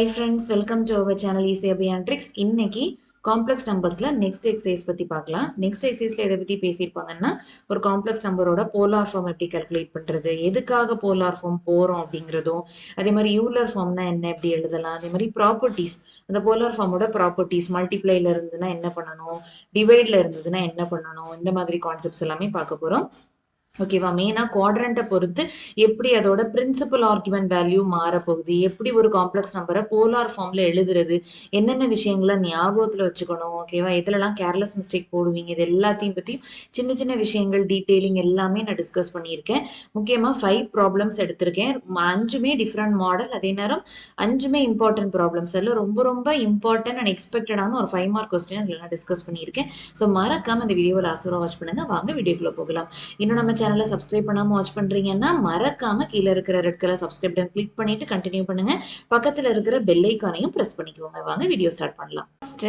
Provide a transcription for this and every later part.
Hi friends, welcome to our channel Easy and Tricks. இன்னைக்கு complex நம்பர்ஸ்ல next exercise பத்தி பார்க்கலாம். Next எக்ஸசைஸ்ல எதை பத்தி பேசியிருப்பாங்கன்னா ஒரு காம்ப்ளெக்ஸ் நம்பரோட போலார் ஃபார்ம் எப்படி கால்குலேட் பண்றது, எதுக்காக போலார் ஃபார்ம் போறோம் அப்படிங்கிறதும், அதே மாதிரி யூலர் ஃபார்ம்னா என்ன எப்படி எழுதலாம், அதே மாதிரி ப்ராப்பர்ட்டிஸ், அந்த போலார் ஃபார்மோட ப்ராப்பர்ட்டிஸ், மல்டிப்ளைல இருந்ததுன்னா என்ன பண்ணணும், டிவைட்ல இருந்ததுன்னா என்ன பண்ணணும், இந்த மாதிரி கான்செப்ட்ஸ் எல்லாமே பார்க்க போறோம். ஓகேவா? மெயினா குவாட்ரண்ட்டை பொறுத்து எப்படி அதோட பிரின்சிபல் ஆர்குமெண்ட் வேல்யூ மாறப்போகுது, எப்படி ஒரு காம்ப்ளெக்ஸ் நம்பரை போலார் ஃபார்ம்ல எழுதுறது, என்னென்ன விஷயங்களை ஞாபகத்துல வச்சுக்கணும், ஓகேவா? எதுலலாம் கேர்லெஸ் மிஸ்டேக் போடுவீங்க, இது எல்லாத்தையும் பத்தியும் சின்ன சின்ன விஷயங்கள் டீட்டெயிலிங் எல்லாமே நான் டிஸ்கஸ் பண்ணியிருக்கேன். முக்கியமா 5 ப்ராப்ளம்ஸ் எடுத்திருக்கேன். 5மே டிஃப்ரெண்ட் மாடல், அதே நேரம் 5மே இம்பார்ட்டன்ட் ப்ராப்ளம்ஸ். அதில் ரொம்ப ரொம்ப இம்பார்ட்டன்ட் அண்ட் எக்ஸ்பெக்டடான ஒரு 5 மார்க் கொஸ்டின் அதில் நான் டிஸ்கஸ் பண்ணியிருக்கேன். ஸோ மறக்காம இந்த வீடியோவை லாஸ்ட் வாட்ச் பண்ணுங்க. வாங்க வீடியோக்குள்ள போகலாம். இன்னும் நம்ம சேனலை சப்ஸ்கிரைப் பண்ணாம வாட்ச் பண்றீங்கன்னா மறக்காம கீழே இருக்கிற red colour subscribe button click பண்ணிட்டு கண்டினியூ பண்ணுங்க. பக்கத்துல இருக்கிற பெல் ஐக்கானையும் பிரஸ் பண்ணிக்கோங்க. வாங்க வீடியோ ஸ்டார்ட் பண்ணலாம். ஃபர்ஸ்ட்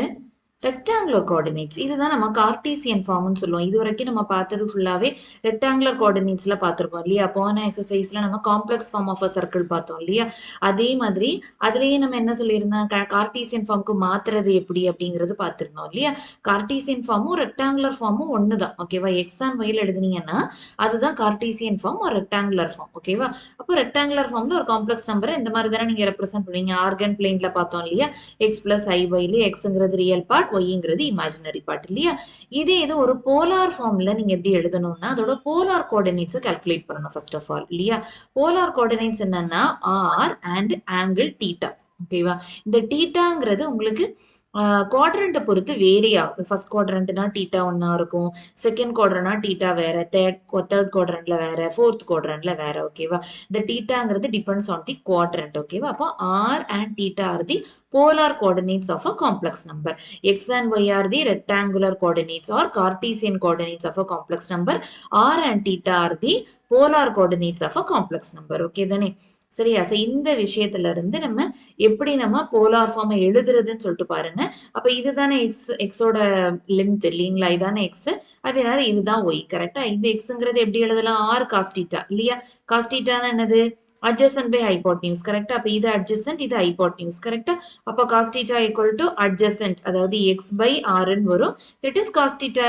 ரெக்டாங்குலர் கோஆர்டினேட்ஸ், இதுதான் நம்ம கார்டீசியன் ஃபார்ம்னு சொல்லுவோம். இது வரைக்கும் நம்ம பார்த்தது ஃபுல்லாவே ரெக்டாங்குலர் கோஆர்டினேட்ஸ்ல பார்த்திருக்கோம் இல்லையா? போன எக்ஸசைஸ்ல நம்ம complex form of a circle பார்த்தோம் இல்லையா? அதே மாதிரி அதுலயே நம்ம என்ன சொல்லியிருந்தோம், கார்டீசியன் ஃபார்முக்கு மாத்துறது எப்படி அப்படிங்கிறது பார்த்திருந்தோம் இல்லையா? கார்டீசியன் ஃபார்மும் ரெக்டாங்குலர் ஃபார்மும் ஒண்ணுதான். ஓகேவா? எக்ஸ் அண்ட் ஒய்ல எழுதுனீங்கன்னா அதுதான் கார்டீசியன் ஃபார்ம் ஒரு ரெக்டாங்குலர் ஃபார்ம். ஓகேவா? அப்போ ரெக்டாங்குலர் ஃபார்ம்ல ஒரு காம்ப்ளெக்ஸ் நம்பரை இந்த மாதிரி தானே நீங்க ரெப்ரசென்ட் பண்ணுவீங்க. ஆர்கன் பிளேன்ல பார்த்தோம் இல்லையா? எக்ஸ் பிளஸ் ஐ ஒய்ல எக்ஸ்ங்கிறது ரியல் பார்ட், ஒய்ங்கிறது இமேஜினரி பார்ட் இல்லையா? இதே இது ஒரு போலார் ஃபார்ம்ல நீங்க எப்படி எழுதணும்னா அதோட போலார் கோஆர்டினேட்ஸை கால்குலேட் பண்ணணும் ஃபர்ஸ்ட் ஆஃப் ஆல் இல்லையா? போலார் கோஆர்டினேட்ஸ் என்னன்னா ஆர் அண்ட் ஆங்கிள் தீட்டா. ஓகேவா? இந்த தீட்டாங்கிறது உங்களுக்கு குவாட்ரண்ட்டை பொறுத்து வேரி ஆகும். ஃபர்ஸ்ட் குவாட்ரண்ட்னா தீட்டா ஒன்னா இருக்கும், செகண்ட் குவாட்ரண்ட்னா தீட்டா வேற, தேர்ட் குவாட்ரண்ட்ல வேற, ஃபோர்த் குவாட்ரண்ட்ல வேற. ஓகேவா? இந்த தீட்டாங்கிறது டிபெண்ட்ஸ் ஆன் தி குவாட்ரண்ட். ஓகேவா? அப்போ r and theta are the polar coordinates of a complex number. X and Y are the rectangular coordinates or Cartesian coordinates of a complex number. R and theta are the polar coordinates of a complex number. Okay தானே? சரியா? So இந்த விஷயத்துல இருந்து நம்ம எப்படி நம்ம polar ஃபார்மை எழுதுறதுன்னு சொல்லிட்டு பாருங்க. அப்ப இதுதானே எக்ஸோட லென்த் இல்லைங்களா? இதானே எக்ஸ், அதே நேரம் இதுதான் ஒய். கரெக்டா? இந்த எக்ஸ்ங்கிறது எப்படி எழுதலாம்? ஆர் காஸ்டீட்டா இல்லையா? காஸ்டீட்டானா என்னது? adjacent by hypotenuse. கரெக்டா? அப்ப இது adjacent, இது hypotenuse. கரெக்டா? அப்ப cos theta equal to adjacent, அதாவது x by r ன்னு வரும். that is cos theta.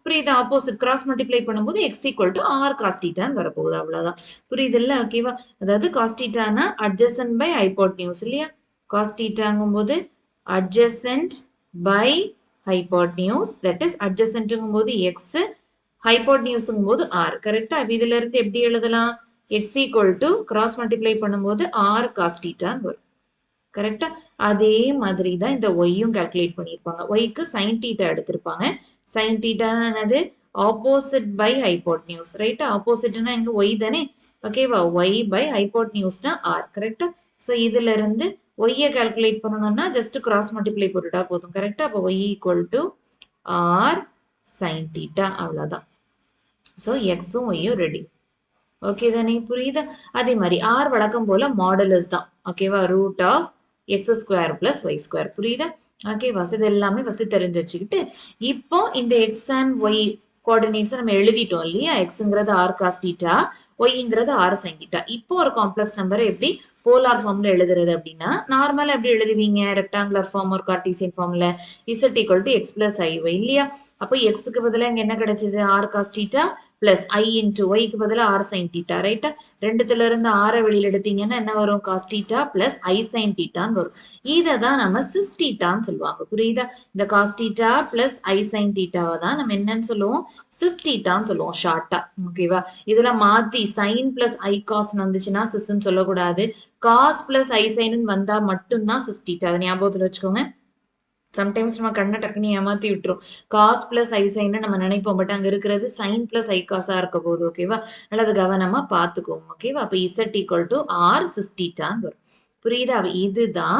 புரியுதா? ஆப்போசிட் கிராஸ் மல்டிப்ளை பண்ணும்போது x equal to r cos theta ன்னு வரப்போகுது. அவ்வளவுதான். புரியுது இல்ல? ஓகேவா? அதாவது cos theta னா adjacent by hypotenuse இல்லையா? cos thetaங்கும் போது adjacent by hypotenuse, that is adjacentங்கும் போது x, hypotenuseங்கும் போது r. கரெக்டா? இதுல இருந்து எப்படி எழுதலாம்? x equal to cross multiply பண்ணும்போது r cos theta வரும். கரெக்டா? அதே மாதிரி தான் இந்த y-யும் கால்குலேட் பண்ணியிருப்பாங்க. y-க்கு sin theta எடுத்திருப்பாங்க. sin theta என்னது? Opposite by hypotenuse. ரைட்டா? ஆப்போசிட்னா எங்க? y தானே? ஓகேவா? y பை ஹைபோட்னியூஸ்னா r. கரெக்டா? சோ இதுல இருந்து y-ய கால்குலேட் பண்ணணும்னா ஜஸ்ட் கிராஸ் மல்டிப்ளை போட்டுட்டா போதும். கரெக்டா? அப்ப y equal to r sin theta. அவ்வளவுதான். சோ x-உம் y-யும் ரெடி. ஓகே தானே? புரியுதா? அதே மாதிரி ஆர் வழக்கம் போல மாடுலஸ் தான். ஓகேவா? Root of x square plus y square. புரியுதா? ஓகேவா? இது எல்லாமே ஃபர்ஸ்ட் தெரிஞ்சு வச்சுக்கிட்டு இப்போ இந்த எக்ஸ் அண்ட் ஒய் கோஆர்டினேட்ஸ் நம்ம எழுதிட்டோம் இல்லையா? எக்ஸ்ங்கிறது ஆர் காஸ் தீட்டா, ஒய்ங்கிறது ஆர் சைன் தீட்டா. இப்போ ஒரு காம்ப்ளெக்ஸ் நம்பரை எப்படி போலார் ஃபார்ம்ல எழுதுறது அப்படின்னா நார்மலா எப்படி எழுதுவீங்க? ரெக்டாங்குலர் ஃபார்ம் ஒரு கார்டீசியன் ஃபார்ம்ல z equal to x plus i y இல்லையா? அப்போ எக்ஸுக்கு பதிலாக இங்க என்ன கிடைச்சது? R cos theta plus i into ஒய்க்கு பதிலா ஆர் சைன் தீட்டா. ரைட்டா? ரெண்டுத்துல இருந்து ஆற வெளியில எடுத்தீங்கன்னா என்ன வரும்? Cos theta plus i sign தீட்டான்னு வரும். இதை தான் நம்ம சிஸ் தீட்டான்னு சொல்லுவாங்க. புரியுதா? இந்த cos theta plus i sign தீட்டாவை தான் நம்ம என்னன்னு சொல்லுவோம்? சிஸ் தீட்டான்னு சொல்லுவோம் ஷார்ட்டா. ஓகேவா? இதுல மாத்தி சைன் பிளஸ் ஐ காஸ் வந்துச்சுன்னா சிஸ்ன்னு சொல்லக்கூடாது. காஸ் பிளஸ் ஐ சைன் வந்தா மட்டும்தான் சிஸ் தீட்டா. அதை ஞாபகத்துல வச்சுக்கோங்க. சம்டைம்ஸ் நம்ம கண்ணை டக்குன்னு ஏமாத்தி விட்டுரும். காஸ் பிளஸ் ஐ சைன்னு நம்ம நினைப்போம், பட் அங்க இருக்கிறது சைன் பிளஸ் ஐ காசா இருக்க போகுது. ஓகேவா? அதனால அது கவனமா பாத்துக்கோங்க. ஓகேவா? அப்ப z equal to r cis தீட்டான்னு வரும். புரியுதா?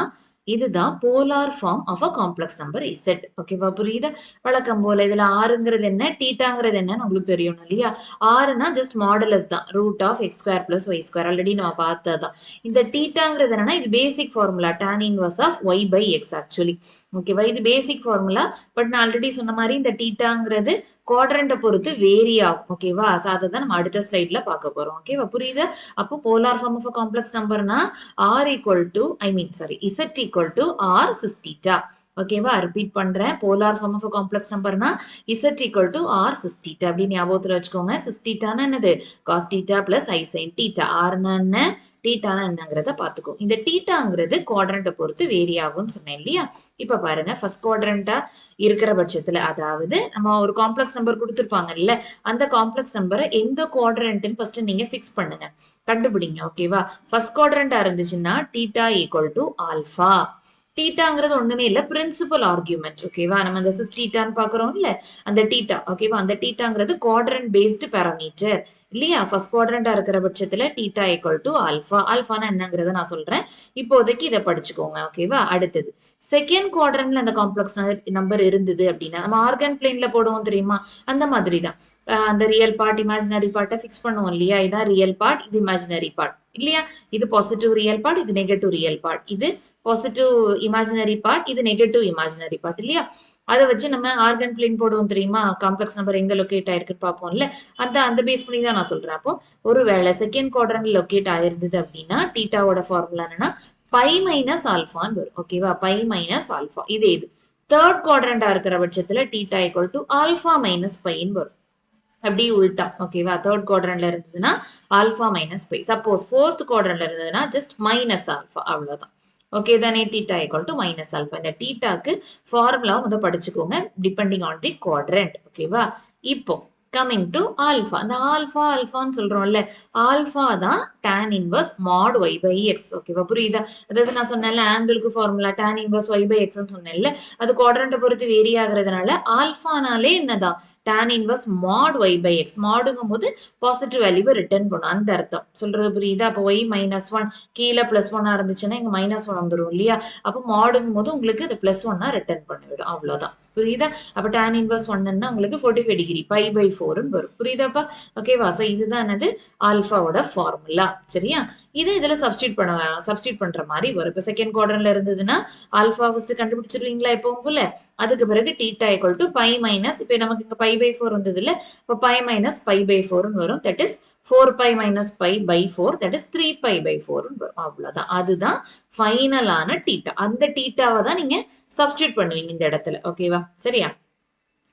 இதுதான் polar form of a complex number z. ஓகேவா? புரியுதா? வழக்கம் போல இதுல ஆறுங்கிறது என்ன, தீட்டாங்கிறது என்னன்னு உங்களுக்கு தெரியணும் இல்லையா? ஆறுனா ஜஸ்ட் மாடுலஸ் தான், root of x square plus y square. Already நம்ம பார்த்ததுதான். இந்த தீட்டாங்கிறது என்னன்னா இது basic formula, tan inverse of y by x actually. ஓகேவா? இது பேசிக் ஃபார்முலா. பட் நான் ஆல்ரெடி சொன்ன மாதிரி இந்த தீட்டாங்கிறது குவாட்ரண்ட்டை பொறுத்து வேரி ஆகும். ஓகேவா? அதை தான் நம்ம அடுத்த ஸ்லைட்ல பார்க்க போறோம். ஓகேவா? புரியுதா? அப்போ போலார் ஃபார்ம் ஆஃப் காம்ப்ளெக்ஸ் நம்பர்னா r equal to z equal to r cis theta. ஓகேவா? ரிப்பீட் பண்றேன். போலார் ஃபார்ம் ஆஃப் காம்ப்ளெக்ஸ் நம்பர்னா z equal to r cis theta அப்படின்னு ஞாபகத்துல வச்சுக்கோங்க. சிஸ் தீட்டானா என்னது? Cos theta plus i sine theta. ஆர்னா என்ன, டீட்டானா என்னங்கிறத பாத்துக்கோ. இந்த டீட்டாங்கிறது குவாட்ரண்ட்டை பொறுத்து வேரி ஆகும்னு சொன்னேன் இல்லையா? இப்ப பாருங்க, ஃபர்ஸ்ட் குவாட்ரண்டா இருக்கிற பட்சத்துல, அதாவது நம்ம ஒரு காம்ப்ளெக்ஸ் நம்பர் கொடுத்துருப்பாங்கல்ல, அந்த காம்ப்ளெக்ஸ் நம்பரை எந்த குவாட்ரண்ட்னு ஃபர்ஸ்ட் நீங்க ஃபிக்ஸ் பண்ணுங்க, கண்டுபிடிங்க. ஓகேவா? ஃபர்ஸ்ட் குவாட்ரண்டா இருந்துச்சுன்னா டீட்டா ஈக்குவல் டு ஆல்பா. டீட்டாங்கிறது ஒண்ணுமே இல்ல, பிரின்சிபல் ஆர்கியூமெண்ட். ஓகேவா? நம்ம அந்த சிஸ் டீட்டான்னு பாக்குறோம் இல்ல, அந்த டீட்டா. ஓகேவா? அந்த டீட்டாங்கிறது குவாட்ரண்ட் பேஸ்டு பேராமீட்டர் இல்லையா? ஃபர்ஸ்ட் குவாட்ரண்டா இருக்கிற பட்சத்துல டீட்டா ஈக்குவல் டு ஆல்பா. ஆல்பானா என்னங்கிறத நான் சொல்றேன், இப்போதைக்கு இதை படிச்சுக்கோங்க. ஓகேவா? அடுத்தது செகண்ட் குவாட்ரண்ட்ல அந்த காம்ப்ளெக்ஸ் நம்பர் இருந்தது அப்படின்னா நம்ம ஆர்கன் பிளேன்ல போடுவோம் தெரியுமா? அந்த மாதிரி தான் அந்த ரியல் பார்ட் இமேஜினரி பார்ட்டை ஃபிக்ஸ் பண்ணுவோம் இல்லையா? இதான் ரியல் பார்ட், இது இமேஜினரி பார்ட் இல்லையா? இது பாசிட்டிவ் ரியல் பார்ட், இது நெகட்டிவ் ரியல் பார்ட், இது பாசிட்டிவ் இமேஜினரி பார்ட், இது நெகட்டிவ் இமேஜினரி பார்ட் இல்லையா? அதை வச்சு நம்ம ஆர்கன் பிளேன் போடுவோம் தெரியுமா? காம்ப்ளெக்ஸ் நம்பர் எங்க லொக்கேட் ஆயிருக்குன்னு பார்ப்போம்ல, அந்த பேஸ் பண்ணி தான் நான் சொல்றேன். அப்போ ஒருவேளை செகண்ட் குவாட்ரண்ட் லொக்கேட் ஆயிருந்தது அப்படின்னா டீட்டாவோட ஃபார்முலா என்னன்னா பை மைனஸ் ஆல்பான்னு வரும். ஓகேவா? Pi minus alpha. இது தேர்ட் குவாட்ரண்டா இருக்கிற பட்சத்துல theta equal to alpha minus பைன்னு வரும். அப்படி உல்டா. ஓகேவா? தேர்ட் குவாட்ரண்ட்ல இருந்ததுன்னா alpha minus pi. Suppose fourth குவாட்ரண்ட்ல இருந்ததுன்னா ஜஸ்ட் மைனஸ் ஆல்பா, அவ்வளவுதான். ஓகே தானே? Theta equal to minus alpha. இந்த டீட்டாக்கு ஃபார்முலா வந்து படிச்சுக்கோங்க, டிபெண்டிங் ஆன் தி குவாட்ரண்ட். ஓகேவா? இப்போ கமிங் டு ஆல்பா. அந்த ஆல்பான்னு சொல்றோம்ல, ஆல்பா தான் tan inverse mod y by x. ஓகேவா? புரியுதா? அதாவது நான் சொன்னேன்ல, ஆங்கிளுக்கு formula tan inverse y by x ன்னு சொன்னேன்ல, அது குவாட்ரண்ட்டை பொறுத்து வேரி ஆகுறதுனால ஆல்பானாலே என்னதான் tan inverse mod y by x. மாடுங்கும் போது பாசிட்டிவ் வேல்யூவை ரிட்டர்ன் பண்ணும், அந்த அர்த்தம். சொல்றது புரியுதா? அப்போ y மைனஸ் ஒன் கீழே பிளஸ் ஒன்னா இருந்துச்சுன்னா இங்க மைனஸ் ஒன் வந்துடும் இல்லையா? அப்போ மாடுங்கும் போது உங்களுக்கு அது பிளஸ் ஒன்னா ரிட்டர்ன் பண்ணிவிடும், அவ்வளவுதான். புரியுதா? அப்ப tan இன்வர்ஸ் ஒன்னுன்னா உங்களுக்கு 45 டிகிரி பை பை 4ன்னு வரும். புரியுதாப்பா? ஓகேவா? சோ இதுதான் என்னது ஆல்பாவோட ஃபார்முலா. சரியா? இது இதுல சப்ஸ்டியூட் பண்ற மாதிரி வரும். இப்ப செகண்ட் குவாட்ரண்ட்ல இருந்ததுன்னா ஆல்பா ஃபர்ஸ்ட் கண்டுபிடிச்சிருவீங்களா எப்பவும் போல. அதுக்கு பிறகு theta equal to pi minus, இப்ப நமக்கு இங்க பை பை 4 வந்தது இல்ல, இப்ப பை மைனஸ் பை பை 4ன்னு வரும். That is 4 pi minus pi by 4, that is 3 pi pi 4ன்னு வரும். அவ்வளவுதான். அதுதான் ஃபைனலான டீட்டா. அந்த டீட்டாவை தான் நீங்க சப்ஸ்டியூட் பண்ணுவீங்க இந்த இடத்துல. ஓகேவா? சரியா?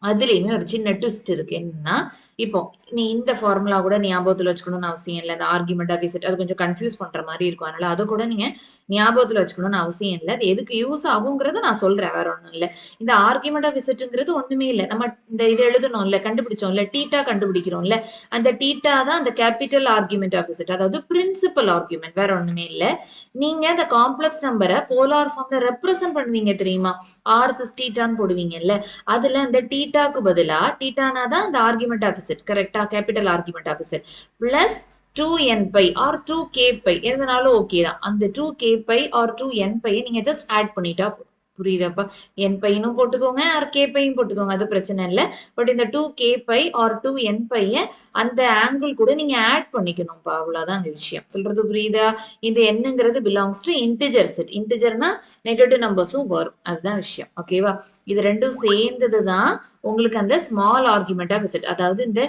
அதுலயுமே ஒரு சின்ன ட்விஸ்ட் இருக்கு. என்னன்னா, இப்போ நீ இந்த ஃபார்முலா கூட ஞாபகத்துல வச்சுக்கணும்னு அவசியம் இல்லை. இந்த ஆர்குமெண்ட் ஆஃப் இசட் அது கொஞ்சம் கன்ஃபியூஸ் பண்ற மாதிரி இருக்கும், அதனால அதை கூட நீங்க ஞாபகத்துல வச்சுக்கணும்னு அவசியம் இல்லை. அது எதுக்கு யூஸ் ஆகுங்கிறத நான் சொல்றேன், வேற ஒண்ணும் இல்லை. இந்த ஆர்குமெண்ட் ஆஃப் இசட்ங்கிறது ஒண்ணுமே இல்லை, நம்ம இந்த இது எழுதணும்ல, கண்டுபிடிச்சோம்ல, டீட்டா கண்டுபிடிக்கிறோம்ல, அந்த டீட்டா தான் அந்த கேபிட்டல் ஆர்குமெண்ட் ஆஃப் இசட், அதாவது பிரின்சிபல் ஆர்குமெண்ட், வேற ஒண்ணுமே இல்லை. நீங்க அந்த காம்ப்ளெக்ஸ் நம்பரை போலார் ஃபார்ம்ல ரெப்ரசென்ட் பண்ணுவீங்க தெரியுமா? ஆர் சிஸ் டீட்டான்னு போடுவீங்கல்ல, அதுல அந்த டீட்டாக்கு பதிலா, டீட்டானா தான் இந்த ஆர்குமெண்ட் ஆஃப் இசட், கரெக்டா? Capital argument of z plus 2n pi or 2k pi எதுனாலும் ஓகே தான். அந்த 2k பை ஆர் 2n பையை நீங்க ஜஸ்ட் ஆட் பண்ணிட்டா புரியுதாப்பா? n பையனும் போட்டுக்கோங்க ஆர் k பையும் போட்டுக்கோங்க, அது பிரச்சனை இல்லை. பட் இந்த 2k பை ஆர் 2n பைய அந்த ஆங்கிள் கூட நீங்க ஆட் பண்ணிக்கணும்ப்பா, அவ்வளவுதான் அந்த விஷயம். சொல்றது புரியுதா? இது என்னங்கிறது பிலாங்ஸ் டு இன்டிஜர் செட். இன்டிஜர்னா நெகட்டிவ் நம்பர்ஸும் வரும், அதுதான் விஷயம். ஓகேவா? இது ரெண்டும் சேர்ந்ததுதான் உங்களுக்கு அந்த ஸ்மால் ஆர்குமெண்ட் ஆஃப் இசட். அதாவது இந்த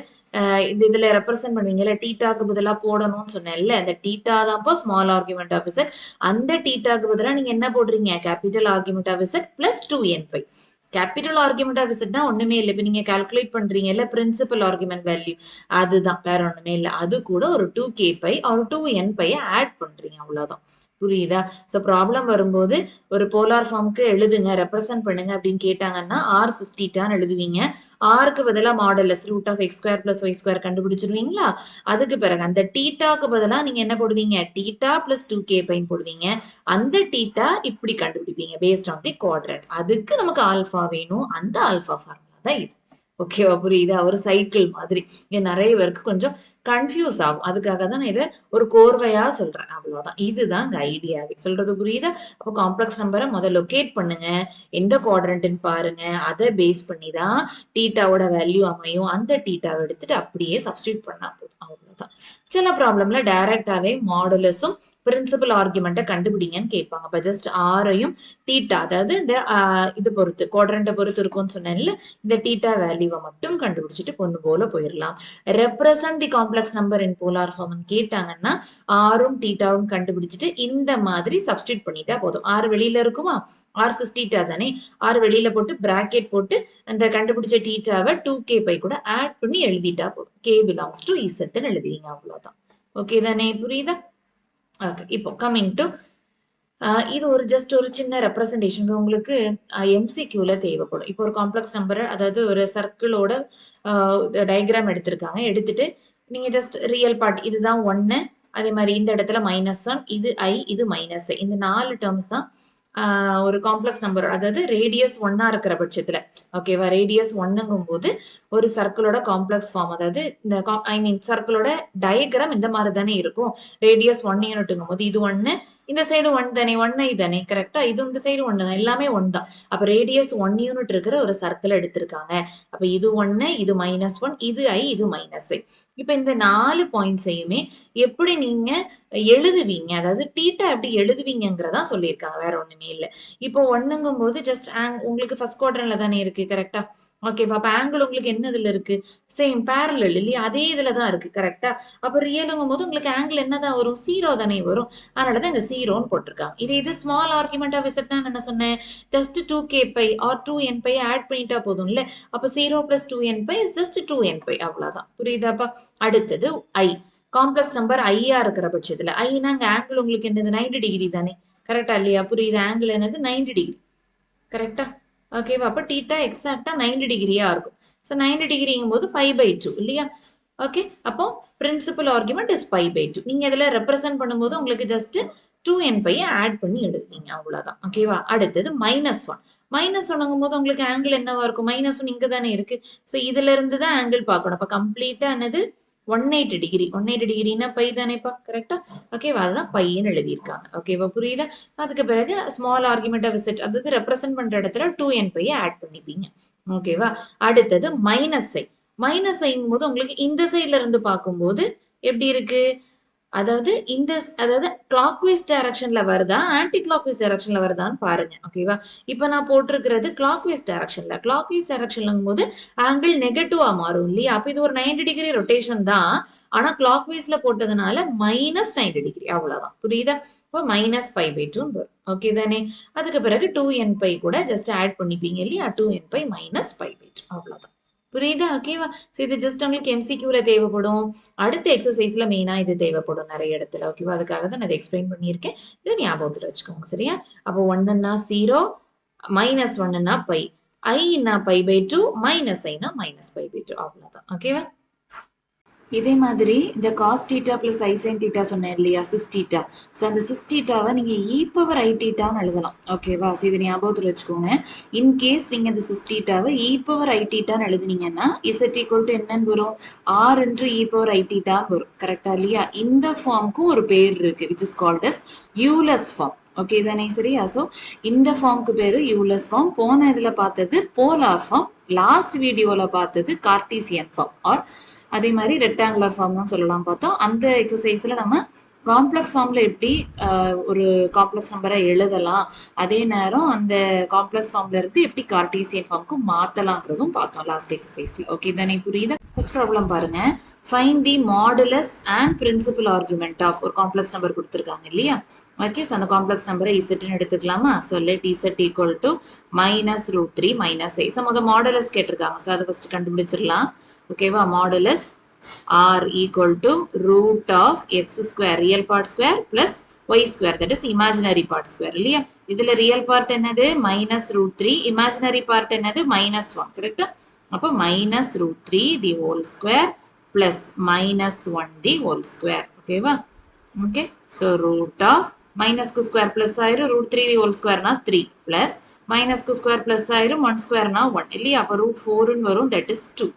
இதுல ரெப்ரசென்ட் பண்ணுவீங்கல்ல, டீட்டாக்கு பதிலா போடணும்னு சொன்னேன்ல, அந்த டீட்டா தான்ப்பா ஸ்மால் ஆர்குமெண்ட் ஆஃப் இசட். அந்த டீட்டாக்கு பதிலா நீங்க என்ன போடுறீங்க? Capital argument of z plus 2n5. Capital argument of இசட்னா ஒண்ணுமே இல்லை, இப்ப நீங்க கால்குலேட் பண்றீங்கல்ல பிரின்சிபல் ஆர்குமெண்ட் வேல்யூ, அதுதான், வேற ஒண்ணுமே இல்லை. அது கூட ஒரு 2k பை ஒரு 2n பையை ஆட் பண்றீங்க, அவ்வளவுதான். புரியுதா? சோ ப்ராப்ளம் வரும்போது ஒரு போலார் ஃபார்முக்கு எழுதுங்க, ரெப்ரசென்ட் பண்ணுங்க அப்படின்னு கேட்டாங்கன்னா ஆர் சிஸ் டீட்டான்னு எழுதுவீங்க. ஆருக்கு பதிலா modulus root of x square plus y square கண்டுபிடிச்சிருவீங்களா? அதுக்கு பிறகு அந்த டீட்டாக்கு பதிலா நீங்க என்ன போடுவீங்க? டீட்டா பிளஸ் 2k பைன் போடுவீங்க. அந்த டீட்டா இப்படி கண்டுபிடிப்பீங்க பேஸ்ட் ஆன் தி குவாட்ரண்ட். அதுக்கு நமக்கு ஆல்பா வேணும், அந்த ஆல்பா ஃபார்முலா தான் இது. ஓகேவா? புரியுதா? ஒரு சைக்கிள் மாதிரி. இங்க நிறைய பேருக்கு கொஞ்சம் கன்ஃபியூஸ் ஆகும், அதுக்காக தான் நான் இதை ஒரு கோர்வையா சொல்றேன், அவ்வளவுதான். இதுதான் இந்த ஐடியாவே. சொல்றது புரியுதா? அப்போ காம்ப்ளெக்ஸ் நம்பரை முதல்ல லொகேட் பண்ணுங்க, எந்த குவாட்ரண்ட்னு பாருங்க, அதை பேஸ் பண்ணி தான் டீட்டாவோட வேல்யூ அமையும். அந்த டீட்டாவை எடுத்துட்டு அப்படியே சப்ஸ்டியூட் பண்ணா போதும், அவ்வளவுதான். சில ப்ராப்ளம்ல டைரக்டாவே மாடுலஸும் பிரின்சிபல் ஆர்குமெண்ட்டை கண்டுபிடிங்கன்னு கேட்பாங்க. அப்ப ஜஸ்ட் ஆரையும் டீட்டா, அதாவது இந்த இது பொறுத்து குவாட்ரண்ட்டை பொறுத்து இருக்கும்னு சொன்னேன்ல, இந்த டீட்டா வேல்யூ வேல்யூவை மட்டும் கண்டுபிடிச்சிட்டு பொண்ணு போல போயிடலாம். Represent the complex number in polar form கேட்டாங்கன்னா ஆரும் தீட்டாவும் கண்டுபிடிச்சிட்டு இந்த மாதிரி சப்ஸ்டியூட் பண்ணிட்டா போதும். ஆறு வெளியில இருக்குமா, ஆர் சிஸ் தீட்டா தானே, ஆறு வெளியில போட்டு பிராக்கெட் போட்டு அந்த கண்டுபிடிச்ச தீட்டாவை 2k பை கூட ஆட் பண்ணி எழுதிட்டா போதும். k belongs to z ன்னு எழுதுவீங்க, அவ்வளவுதான். ஓகே தானே, புரியுதா? ஓகே, இப்போ கம்மிங் டு இது ஒரு ஜஸ்ட் ஒரு சின்ன ரெப்ரசன்டேஷன் உங்களுக்கு எம்சிக்யூல தேவைப்படும். இப்போ ஒரு காம்ப்ளெக்ஸ் நம்பர், அதாவது ஒரு சர்க்கிளோட டயக்ராம் எடுத்திருக்காங்க. எடுத்துட்டு நீங்க ஜஸ்ட் ரியல் பார்ட் இதுதான் 1, அதே மாதிரி இந்த இடத்துல -1, இது i, இது -i, இந்த 4 டேர்ம்ஸ் தான் ஒரு காம்ப்ளெக்ஸ் நம்பர், அதாவது ரேடியஸ் 1 இருக்கிற பட்சத்துல, ஓகேவா, ரேடியஸ் 1ங்கும் போது ஒரு சர்க்கிளோட காம்ப்ளெக்ஸ் ஃபார்ம், அதாவது இந்த ஐ மீன் சர்க்கிளோட டயக்ராம் இந்த மாதிரி தானே இருக்கும். ரேடியஸ் 1 யூனிட்ங்கும் போது இது 1, இந்த சைடு 1 தானே, 1i தானே, கரெக்டா, இது இந்த சைடு 1 தான், எல்லாமே 1 தான். அப்ப ரேடியஸ் 1 யூனிட் இருக்கிற ஒரு சர்க்கிள் எடுத்திருக்காங்க. அப்ப இது 1, இது -1, இது i, இது -i. இப்ப இந்த 4 பாயிண்ட்ஸையுமே எப்படி நீங்க எழுதுவீங்க, அதாவது தீட்டா எப்படி எழுதுவீங்கிறதா சொல்லியிருக்காங்க, வேற ஒண்ணுமே இல்ல. இப்போ 1ங்கும் போது ஜஸ்ட் உங்களுக்கு ஃபர்ஸ்ட் குவாட்ரண்ட்ல தானே இருக்கு, கரெக்டா, ஓகேவா. அப்ப ஆங்கிள் உங்களுக்கு என்னதுல இருக்கு, சேம் பேரலல் இல்லையா, அதே இதுலதான் இருக்கு, கரெக்டா. அப்ப ரியலுங்கும் போது உங்களுக்கு ஆங்கிள் என்னதான் வரும், 0 தானே வரும். அதனாலதான் இங்க 0ன்னு போட்டிருக்காங்க. இது ஸ்மால் ஆர்குமெண்ட் ஆஃப் இசட் நான் என்ன சொன்னேன், just 2k pi or 2n pi add பண்ணிட்டா போதும் இல்ல. அப்ப 0 + 2n by is just 2n by, அவ்வளவுதான். புரியுதாப்பா? அடுத்தது i, காம்ப்ளெக்ஸ் நம்பர் ஐயா இருக்கிற பட்சத்துல, ஐனா அங்க ஆங்கிள் உங்களுக்கு என்னது 90 டிகிரி தானே, கரெக்டா இல்லையா? புரியுது, ஆங்கிள் என்னது 90 டிகிரி, கரெக்டா, ஓகேவா. அப்ப தீட்டா எக்ஸாக்டா 90 டிகிரியா இருக்கும். சோ 90 டிகிரிங்கும் போது π/2 இல்லையா? ஓகே, அப்போ பிரின்சிபல் ஆர்குமெண்ட் இஸ் π/2. நீங்க இதுல ரெப்ரசென்ட் பண்ணும்போது உங்களுக்கு ஜஸ்ட் 2n பை ஆட் பண்ணி எழுதுவீங்க, அவ்வளவுதான். ஓகேவா. அடுத்தது -1, -1ங்கும் போது உங்களுக்கு ஆங்கிள் என்னவா இருக்கும், -1 இங்க தானே இருக்கு. சோ இதுல இருந்து தான் ஆங்கிள் பார்க்கணும். அப்ப கம்ப்ளீட்டா என்னது 180 டிகிரி, 180 டிகிரினா பை தானேப்பா, கரெக்டா, ஓகேவா. அதுதான் பையன்னு எழுதியிருக்காங்க, ஓகேவா, புரியுதா? அதுக்கு பிறகு ஸ்மால் ஆர்குமெண்ட் ஆஃப் இசட், அதாவது ரெப்ரசென்ட் பண்ற இடத்துல 2n பை ஆட் பண்ணிப்பீங்க, ஓகேவா. அடுத்தது -i போது உங்களுக்கு இந்த சைட்ல இருந்து பார்க்கும்போது எப்படி இருக்கு, அதாவது கிளாக்வைஸ் டைரக்ஷன்ல வருதா, ஆன்டி கிளாக்வைஸ் டைரக்ஷன்ல வருதான்னு பாருங்க, ஓகேவா. இப்ப நான் போட்டிருக்கிறது கிளாக்வைஸ் டைரக்ஷன்ல. கிளாக்வைஸ் டைரக்ஷன்லங்கும் போது ஆங்கிள் நெகட்டிவா மாறும் இல்லையா. அப்ப இது ஒரு 90 டிகிரி ரொட்டேஷன் தான், ஆனா கிளாக்வைஸ்ல போட்டதுனால -90 டிகிரி, அவ்வளவுதான். புரியுதா? இப்போ -π/2 வரும், ஓகே தானே. அதுக்கு பிறகு 2n பை கூட ஜஸ்ட் ஆட் பண்ணிப்பீங்க இல்லையா, 2n பை -π/2, அவ்வளவுதான். புரியுதா? ஓகேவா. இது ஜஸ்ட் உங்களுக்கு எம்சிக்யூல தேவைப்படும். அடுத்த எக்ஸசைஸ்ல மெயினா இது தேவைப்படும் நிறைய இடத்துல, ஓகேவா. அதுக்காக தான் நான் இதை எக்ஸ்பிளைன் பண்ணியிருக்கேன். இதை ஞாபகத்துல வச்சுக்கோங்க, சரியா. அப்போ 1ன்னா 0, -1ன்னா π, i-ன்னா π/2, -i-ன்னா -π/2, அவ்வளவுதான், ஓகேவா. இதே மாதிரி இந்த cos θ plus i sin θ சொன்னேன் இல்லையா, சிஸ் θ. ஸோ அந்த சிஸ் θவை நீங்க e⁻i⁻ எழுதலாம், ஓகேவா. ஸோ இதை ஞாபகத்தில் வச்சுக்கோங்க. இன்கேஸ் நீங்க இந்த சிஸ் θவை e⁻i⁻ எழுதுனீங்கன்னா z ஈக்குவல் டு என்னன்னு வரும், r into e⁻i⁻ வரும், கரெக்டா இல்லையா. இந்த ஃபார்முக்கும் ஒரு பேர் இருக்கு, which is called as Euler's form, okay தானே, சரியா. ஸோ இந்த ஃபார்முக்கு பேரு யூலர்ஸ் ஃபார்ம். போன இதுல பார்த்தது போலார் ஃபார்ம், லாஸ்ட் வீடியோல பார்த்தது கார்டீசியன் ஃபார்ம், ஆர் அதே மாதிரி ரெக்டாங்குலர் ஃபார்ம்னு சொல்லலாம் பார்த்தோம். அந்த எக்ஸசைஸ்ல நம்ம காம்ப்ளெக்ஸ் ஃபார்ம்ல எப்படி ஒரு காம்ப்ளெக்ஸ் நம்பரை எழுதலாம், அதே நேரம் அந்த காம்ப்ளெக்ஸ் ஃபார்ம்ல இருந்து எப்படி கார்டீசியன் ஃபார்முக்கு மாத்தலாங்கிறதும் பார்த்தோம் லாஸ்ட் எக்ஸசைஸ்ல, ஓகே தானே, புரியுதா. ஃபர்ஸ்ட் ப்ராப்ளம் பாருங்க. Find the modulus and principal argument of ஒரு காம்ப்ளெக்ஸ் நம்பர் கொடுத்துருக்காங்க இல்லையா. ஓகே, ஸோ அந்த காம்ப்ளெக்ஸ் நம்பரை இசட்னு எடுத்துக்கலாமா. So let z equal to -√3 -i. So முதல் மாடுலஸ் கேட்டிருக்காங்க, ஸோ அதை ஃபர்ஸ்ட் கண்டுபிடிச்சிடலாம், ஓகேவா. Modulus r equal to root of x square real part square plus y square, that is imaginary part square இல்லையா. இதுல real part என்னது -√3, imaginary part என்னது -1, கரெக்டா. அப்போ -√3 the whole square plus -1 the whole square, ஓகேவா. ஓகே, ஸோ root of மைனஸ்க்கு square plus ஆயிரும், √3 the whole square-னா 3 plus மைனஸ்க்கு ஸ்கொயர் பிளஸ் ஆயிரும், 1 square-னா 1 இல்லையா. அப்போ √4ன்னு வரும், that is 2.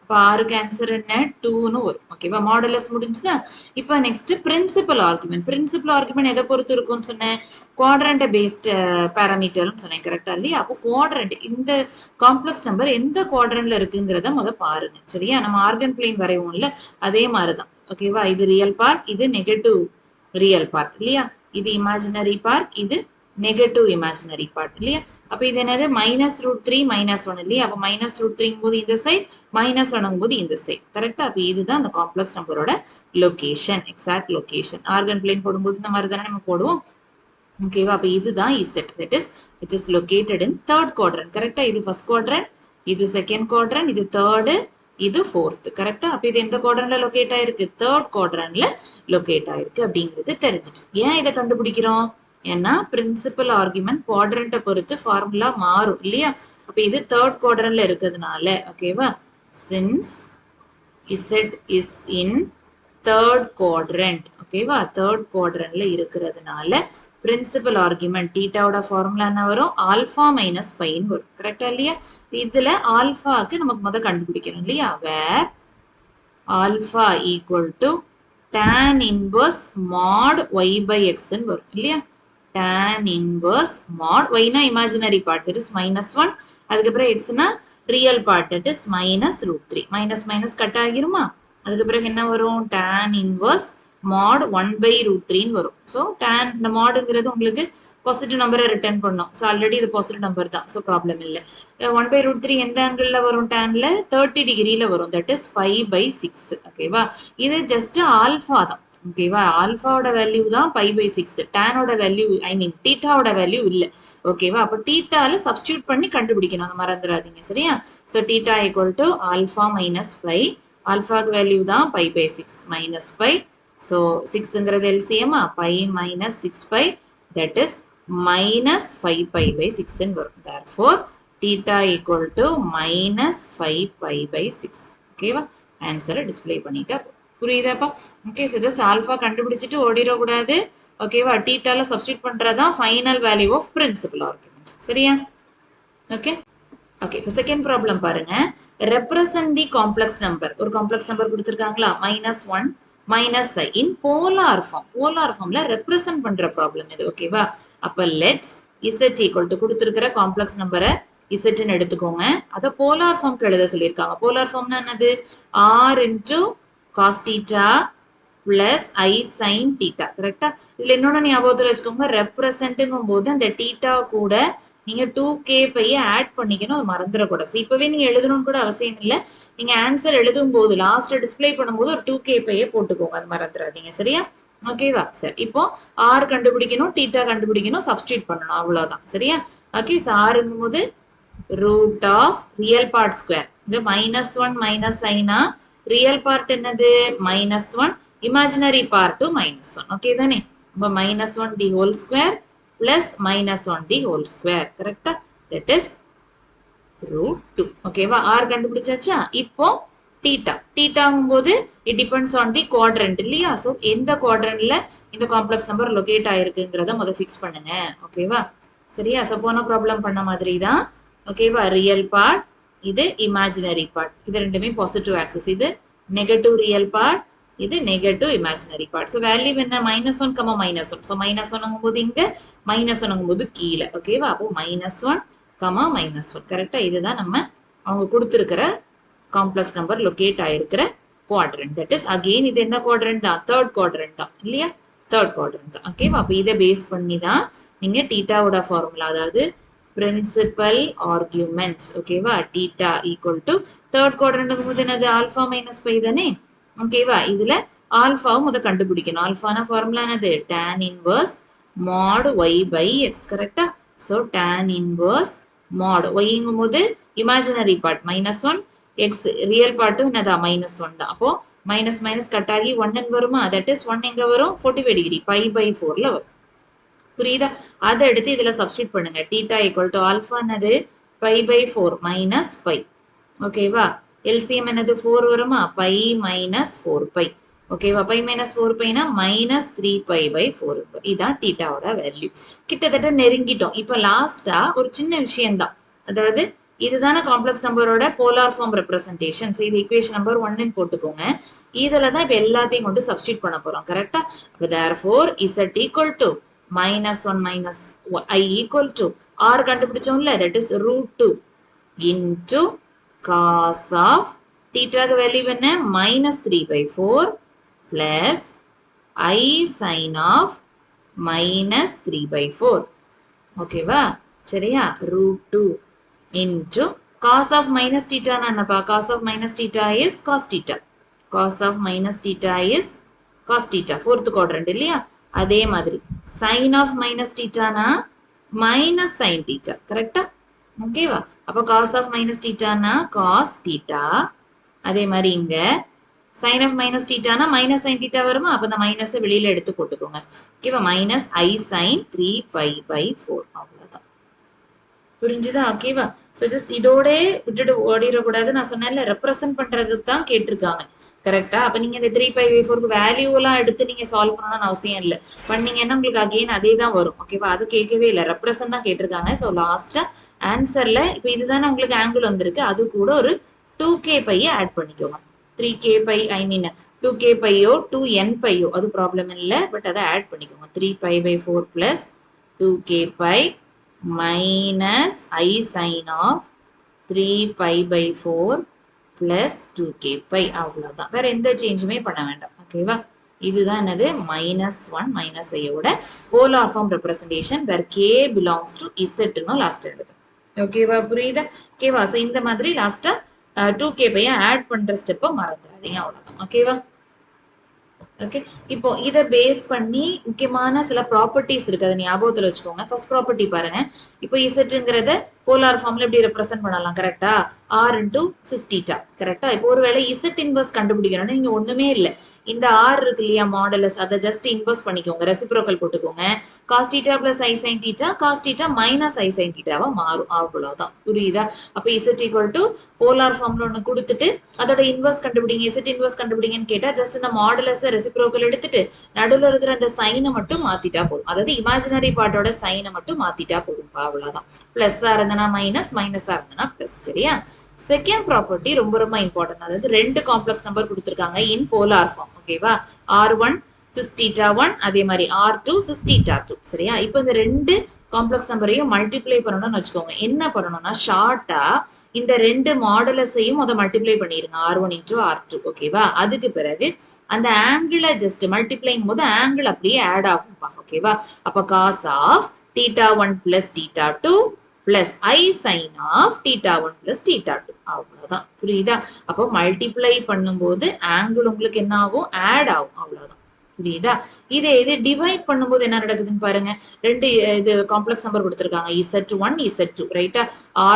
இப்போ ஆறுக்கு ஆன்சர் என்ன 2ன்னு வரும், ஓகேவா. மாடுலஸ் முடிஞ்சுதா. இப்போ next principal argument. Principal argument எதை பொறுத்து இருக்கும்னு சொன்னேன், குவாட்ரண்ட் பேஸ்ட் பேராமீட்டர்னு சொன்னேன், கரெக்டா இல்லையா. அப்போ குவாட்ரண்ட், இந்த காம்ப்ளெக்ஸ் நம்பர் எந்த குவாட்ரண்ட்ல இருக்குங்கிறத பாருங்க, சரியா. நம்ம ஆர்கன் பிளேன் வரைவோம் இல்ல, அதே மாதிரிதான், ஓகேவா. இது ரியல் பார்ட், இது நெகட்டிவ் ரியல் பார்ட் இல்லையா. இது இமேஜினரி பார்ட், இது நெகட்டிவ் இமேஜினரி பார்ட் இல்லையா? அப்ப இது என்னது -√3 -1 இல்லையா? அப்ப -√3 போது இந்த சைட், -1 போது இந்த சைட். கரெக்டா? அப்ப இதுதான் அந்த காம்ப்ளெக்ஸ் நம்பரோட location, exact location. Organ plane போடும்போது இந்த மாதிரி தானே நம்ம போடுவோம். ஓகேவா? அப்ப இதுதான் Z, that is which is located in third quadrant. கரெக்டா? இது ஃபர்ஸ்ட் குவாட்ரண்ட், இது செகண்ட் குவாட்ரண்ட், இது தேர்டு, இது ஃபோர்த். கரெக்டா? அப்ப இது எந்த குவாட்ரண்ட்ல லொகேட் ஆயிருக்கு? தேர்ட் குவாட்ரண்ட்ல லொகேட் ஆயிருக்கு அப்படிங்கிறது தெரிஞ்சிட்டு. ஏன் இதை கண்டுபிடிக்கிறோம்? ஏன்னா பிரின்சிபல் ஆர்குமெண்ட் குவாட்ரண்ட்டை பொறுத்து ஃபார்முலா மாறும் இல்லையா? அப்ப இது தேர்ட் குவாட்ரண்ட்ல இருக்கிறதுனால, ஓகேவா? Since Z is in third quadrant, ஓகேவா? தேர்ட் குவாட்ரண்ட்ல இருக்கிறதுனால பிரின்சிபல் ஆர்குமெண்ட் தீட்டாவோட ஃபார்முலா என்ன வரும்? ஆல்பா மைனஸ் பைன்னு வரும். கரெக்டா இல்லையா? இதுல ஆல்பாக்கு நமக்கு முதல் கண்டுபிடிக்கணும் இல்லையா? Where alpha equal to tan inverse mod y by எக்ஸ்ன்னு வரும் இல்லையா? tan இன்வர்ஸ் மாட் yனா இமேஜினரி பார்ட், தட் இஸ் -1. அதுக்கப்புறம் எக்ஸ்னா real part, that is -√3. Minus minus cut ஆகிருமா? அதுக்கு பிறகு என்ன வரும்? tan இன்வர்ஸ் mod 1/√3 வரும். ஸோ tan இந்த மாடுங்கிறது உங்களுக்கு பாசிட்டிவ் நம்பரை ரிட்டர்ன் பண்ணும். ஸோ ஆல்ரெடி இது பாசிட்டிவ் நம்பர் தான், ஸோ ப்ராப்ளம் இல்லை. 1/√3 எந்த ஆங்கிளில் வரும்? டேன்ல 30 டிகிரியில் வரும், தட் இஸ் 5/6. ஓகேவா? இது ஜஸ்ட் ஆல்ஃபா தான். ஓகேவா? ஆல்ஃபாவோட வேல்யூ தான் 5/6. டேனோட வேல்யூ, ஐ மீன் டீட்டாவோட வேல்யூ இல்லை. ஓகேவா? அப்போ டீட்டால சப்ஸ்டியூட் பண்ணி கண்டுபிடிக்கணும், அதை மறந்துடாதீங்க. சரியா? So theta equal to alpha minus 5. ஆல்ஃபாக்கு வேல்யூ தான் 5/6 மைனஸ் 5. So 6ங்கிறது LCM, pi minus 6pi, that is minus 5pi/6 ன்னு வரும். Therefore theta equal to minus 5pi/6. ஓகேவா? ஆன்சரை டிஸ்பிளே பண்ணிட்டா புரியுதாப்பா? ஓகே, ஸோ ஜஸ்ட் ஆல்ஃபா கண்டுபிடிச்சிட்டு ஓடிடக்கூடாது. ஓகேவா? டீட்டால சப்ஸ்டியூட் பண்றதுதான் final value of principal argument. சரியா? ஓகே ஓகே, இப்போ செகண்ட் ப்ராப்ளம் பாருங்க. Represent the complex number. ஒரு காம்ப்ளெக்ஸ் நம்பர் கொடுத்துருக்காங்களா? -1 -i in polar form. Polar ஃபார்ம்ல ரெப்ரசன்ட் பண்ற ப்ராப்ளம் இது. ஓகேவா? அப்ப லெட் இசட் ஈக்குவல் டு கொடுத்துருக்கிற காம்ப்ளெக்ஸ் நம்பரை இசட்னு எடுத்துக்கோங்க. அதை போலார் ஃபார்ம்க்கு எழுத சொல்லியிருக்காங்க. போலார் ஃபார்ம்னா என்னது? r into cos theta plus i sine theta. கரெக்டா? இதுல இன்னொன்னு ஞாபகத்துல வச்சுக்கோங்க, ரெப்ரசன்ட்ங்கும் போது அந்த தீட்டா கூட நீங்க 2k பைய ஆட் பண்ணிக்கணும், அது மறந்துடக்கூடாது. இப்பவே நீங்க எழுதணும்னு கூட அவசியம் இல்லை. நீங்க ஆன்சர் எழுதும் போது லாஸ்ட் டிஸ்பிளே பண்ணும்போது ஒரு 2k பைய போட்டுக்கோங்க, அது மறந்துடாதீங்க. சரியா? ஓகேவா? சரி, இப்போ r கண்டுபிடிக்கணும், தீட்டா கண்டுபிடிக்கணும், சப்ஸ்டியூட் பண்ணணும், அவ்வளவுதான். சரியா? ஓகே, ஆறுங்கும் போது root of real part square. இந்த -1 -i ரியல் பார்ட் என்னது? -1, இமேஜினரி பார்ட் -1. ஓகே தானே? இப்போ -1 தி whole square plus -1 the whole square. கரெக்டா? that is √2. ஓகேவா? r கண்டுபிடிச்சாச்சா? இப்போ தீட்டா. தீட்டாங்கும் போது it depends on the quadrant இல்லையா? ஸோ எந்த குவாட்ரண்ட்ல இந்த காம்ப்ளெக்ஸ் நம்பர் லொகேட் ஆயிருக்குங்கிறத முதல் ஃபிக்ஸ் பண்ணுங்க. ஓகேவா? சரியா? ஸோ போன ப்ராப்ளம் பண்ண மாதிரி தான். ஓகேவா? ரியல் பார்ட், இது இமேஜினரி பார்ட். இது ரெண்டுமே பாசிட்டிவ் ஆக்சிஸ். இது நெகட்டிவ் ரியல் பார்ட், இது negative imaginary part. So value என்ன? -1, -1. ஸோ -1 போது இங்க, -1 போது கீழே. ஓகேவா? அப்போ -1, -1. கரெக்டா? இதுதான் நம்ம அவங்க கொடுத்துருக்கிற காம்ப்ளெக்ஸ் நம்பர் லொகேட் ஆயிருக்கிற குவாட்ரண்ட். தட் இஸ் அகெயின் இது என்ன குவாட்ரண்ட் தான்? தேர்ட் குவாட்ரண்ட் தான் இல்லையா? தேர்ட் குவாட்ரண்ட் தான். ஓகேவா? அப்போ இதை பேஸ் பண்ணி தான் நீங்க டீட்டாவோட ஃபார்முலா, அதாவது பிரின்சிபல் ஆர்குமெண்ட்ஸ். ஓகேவா? Theta equal to third quadrant போது என்னது? ஆல்பா மைனஸ் பை தானே? ஓகேவா? இதுல ஆல்பாவும் முத கண்டுபிடிக்கணும். ஆல்பான ஃபார்முலா என்னது? tan inverse mod y by x. கரெக்டா? சோ tan இன்வர்ஸ் mod yங்கும் போது இமேஜினரி பார்ட் -1, x ரியல் பார்ட்டும் என்னதா? -1 தான். அப்போ மைனஸ் மைனஸ் கட் ஆகி 1 வருமா? தட் இஸ் 1 எங்க வரும்? 45 டிகிரி, π/4ல வரும். புரியுதா? அதை எடுத்து இதுல சப்ஸ்டியூட் பண்ணுங்க. தீட்டா ஈக்குவல் டு ஆல்பா என்னது? π/4 -5. ஓகேவா? LCM என்னது? 4 வருமா? π minus 4π. ஓகேவா? π minus 4πனா -3π/4. இதான் தீட்டாவோட வேல்யூ. கிட்டத்தட்ட நெருங்கிட்டோம். இப்போ லாஸ்டா ஒரு சின்ன விஷயம்தான். அதாவது இதுதானே காம்ப்ளெக்ஸ் நம்பரோட போலார் ஃபார்ம் ரெப்ரசன்டேஷன். இது ஈக்குவேஷன் நம்பர் 1ன்னு போட்டுக்கோங்க. இதுல தான் இப்போ எல்லாத்தையும் கொண்டு சப்ஸ்டியூட் பண்ண போறோம். கரெக்டா? அப்போ therefore z equal to -1 - i equal to r கண்டுபிடிச்சோம்ல, that is √2 into cos of theta value என்ன? -3/4 plus I sin of -3/4. ஓகேவா? சரியா? √2 into cos of minus theta என்னப்பா? cos of minus theta is cos theta. cos of minus theta is cos theta. fourth quadrant இல்லையா? அதே மாதிரி sin of minus theta na minus sin theta. கரெக்டா? ஓகேவா? அப்ப cos of minus theta na cos theta. அதே மாதிரி இங்க sin of minus theta na minus sin theta வருமா? அப்ப இந்த மைனஸ் வெளியில எடுத்து போட்டுக்கோங்க. ஓகேவா? minus I sin 3 pi by 4. அவ்வளவுதான். புரிஞ்சுதா? ஓகேவா? சோ ஜஸ்ட் இதோட விட்டுட்டு ஓடிடக்கூடாது. நான் சொன்னேன்ல ரெப்ரசன்ட் பண்றதுக்கு தான் கேட்டிருக்காங்க. கரெக்டா? அப்ப நீங்க இந்த 3 பை பை 4க்கு வேல்யூ எல்லாம் எடுத்து நீங்க சால்வ் பண்ணணும்னு அவசியம் இல்ல. பண்ணீங்கன்னா உங்களுக்கு அகைன் அதே தான் வரும். ஓகேவா? அது கேட்கவே இல்ல. ரெப்ரசன்ட் தான் கேட்டிருக்காங்க. சோ லாஸ்டா ஆன்சர்ல இப்ப இதுதானே உங்களுக்கு ஆங்கிள் வந்திருக்கு. அது கூட ஒரு 2k பைய ஆட் பண்ணிக்கோங்க. 3k by I mean 2k bio 2n பையோ அது ப்ராப்ளம் இல்ல. பட் அதை ஆட் பண்ணிக்கோங்க. 3 pi by 4 plus 2k pi minus I sin of 3 pi by 4 plus 2k pi அவ்வளவுதான். வேற எந்த சேஞ்சுமே பண்ண வேண்டாம். ஓகேவா? இதுதான் என்னது மைனஸ் 1 மைனஸ் ஐயோட polar form representation where k belongs to z ன்னு லாஸ்ட் எழுது. ஓகேவா? புரியுதா? ஓகேவா? சோ இந்த மாதிரி லாஸ்டா 2k பைய ஆட் பண்ற ஸ்டெப்பை மறந்துடாதீங்க. அவ்வளவுதான். ஓகேவா? ஓகே, இப்போ இதை பேஸ் பண்ணி முக்கியமான சில ப்ராப்பர்ட்டிஸ் இருக்கு. அதை ஞாபகத்துல வச்சுக்கோங்க. ஃபர்ஸ்ட் ப்ராப்பர்ட்டி பாருங்க. இப்போ இசட்ங்கிறத போலார் ஃபார்ம்ல எப்படி ரெப்ரசென்ட் பண்ணலாம்? கரெக்டா? r into sis theta. கரெக்டா? இப்போ ஒருவேளை இசட் இன்வர்ஸ் கண்டுபிடிக்கணும்னா இங்க ஒண்ணுமே இல்லை. இந்த ஆர் இருக்கு இல்லையா மாடலஸ், அதை ஜஸ்ட் இன்வர்ஸ் பண்ணிக்கோங்க. ரெசிப்ரோக்கல் போட்டுக்கோங்க. Cos theta plus i sine theta, cos theta minus i sine தீட்டாவா மாறும். அவ்வளவுதான். புரியுதா? அப்ப இசட் ஈக்குவல் டு போலார் ஃபார்ம்ல ஒண்ணு கொடுத்துட்டு அதோட இன்வர்ஸ் கண்டுபிடிங்க, இசட் இன்வர்ஸ் கண்டுபிடிங்கன்னு கேட்டா ஜஸ்ட் இந்த மாடலஸ் ரெசிப்ரோக்கல் எடுத்துட்டு நடுவுல இருக்கிற அந்த சைனை மட்டும் மாத்திட்டா போதும். அதாவது இமேஜினரி பார்ட்டோட சைனை மட்டும் மாத்திட்டா போதும். அவ்வளவுதான். பிளஸ்ஸா இருந்தனா மைனஸ், மைனஸா இருந்தனா பிளஸ். சரியா? செகண்ட் ப்ராப்பர்ட்டி ரொம்ப ரொம்ப இம்பார்ட்டன்ட். அதாவது ரெண்டு காம்ப்ளெக்ஸ் நம்பர் கொடுத்திருக்காங்க இன் போலார் ஃபார்ம். ஓகேவா? r1 சிஸ் தீட்டா 1 அதே மாதிரி r2 சிஸ் தீட்டா 2. சரியா? இப்போ இந்த ரெண்டு காம்ப்ளெக்ஸ் நம்பரையும் மல்டிப்ளை பண்ணணும்னு வச்சுக்கோங்க. என்ன பண்ணணும்னா ஷார்ட்டா இந்த ரெண்டு மாடலஸையும் அதை மல்டிப்ளை பண்ணிருங்க. r1 into r2. ஓகேவா? அதுக்கு பிறகு அந்த ஆங்கிளை ஜஸ்ட் மல்டிப்ளைங் போது ஆங்கிள் அப்படியே ஆட் ஆகும்பா. ஓகேவா? அப்ப cos of theta 1 plus theta 2 plus i sine of theta 1 plus theta 2. அவ்வளவுதான். புரியுதா? அப்போ மல்டிப்ளை பண்ணும்போது ஆங்கிள் உங்களுக்கு என்ன ஆகும்? ஆட் ஆகும். அவ்வளவுதான். புரியுதா? இதே இது டிவைட் பண்ணும்போது என்ன நடக்குதுன்னு பாருங்க. ரெண்டு இது காம்ப்ளெக்ஸ் நம்பர் கொடுத்திருக்காங்க. z1 z2. ரைட்டா?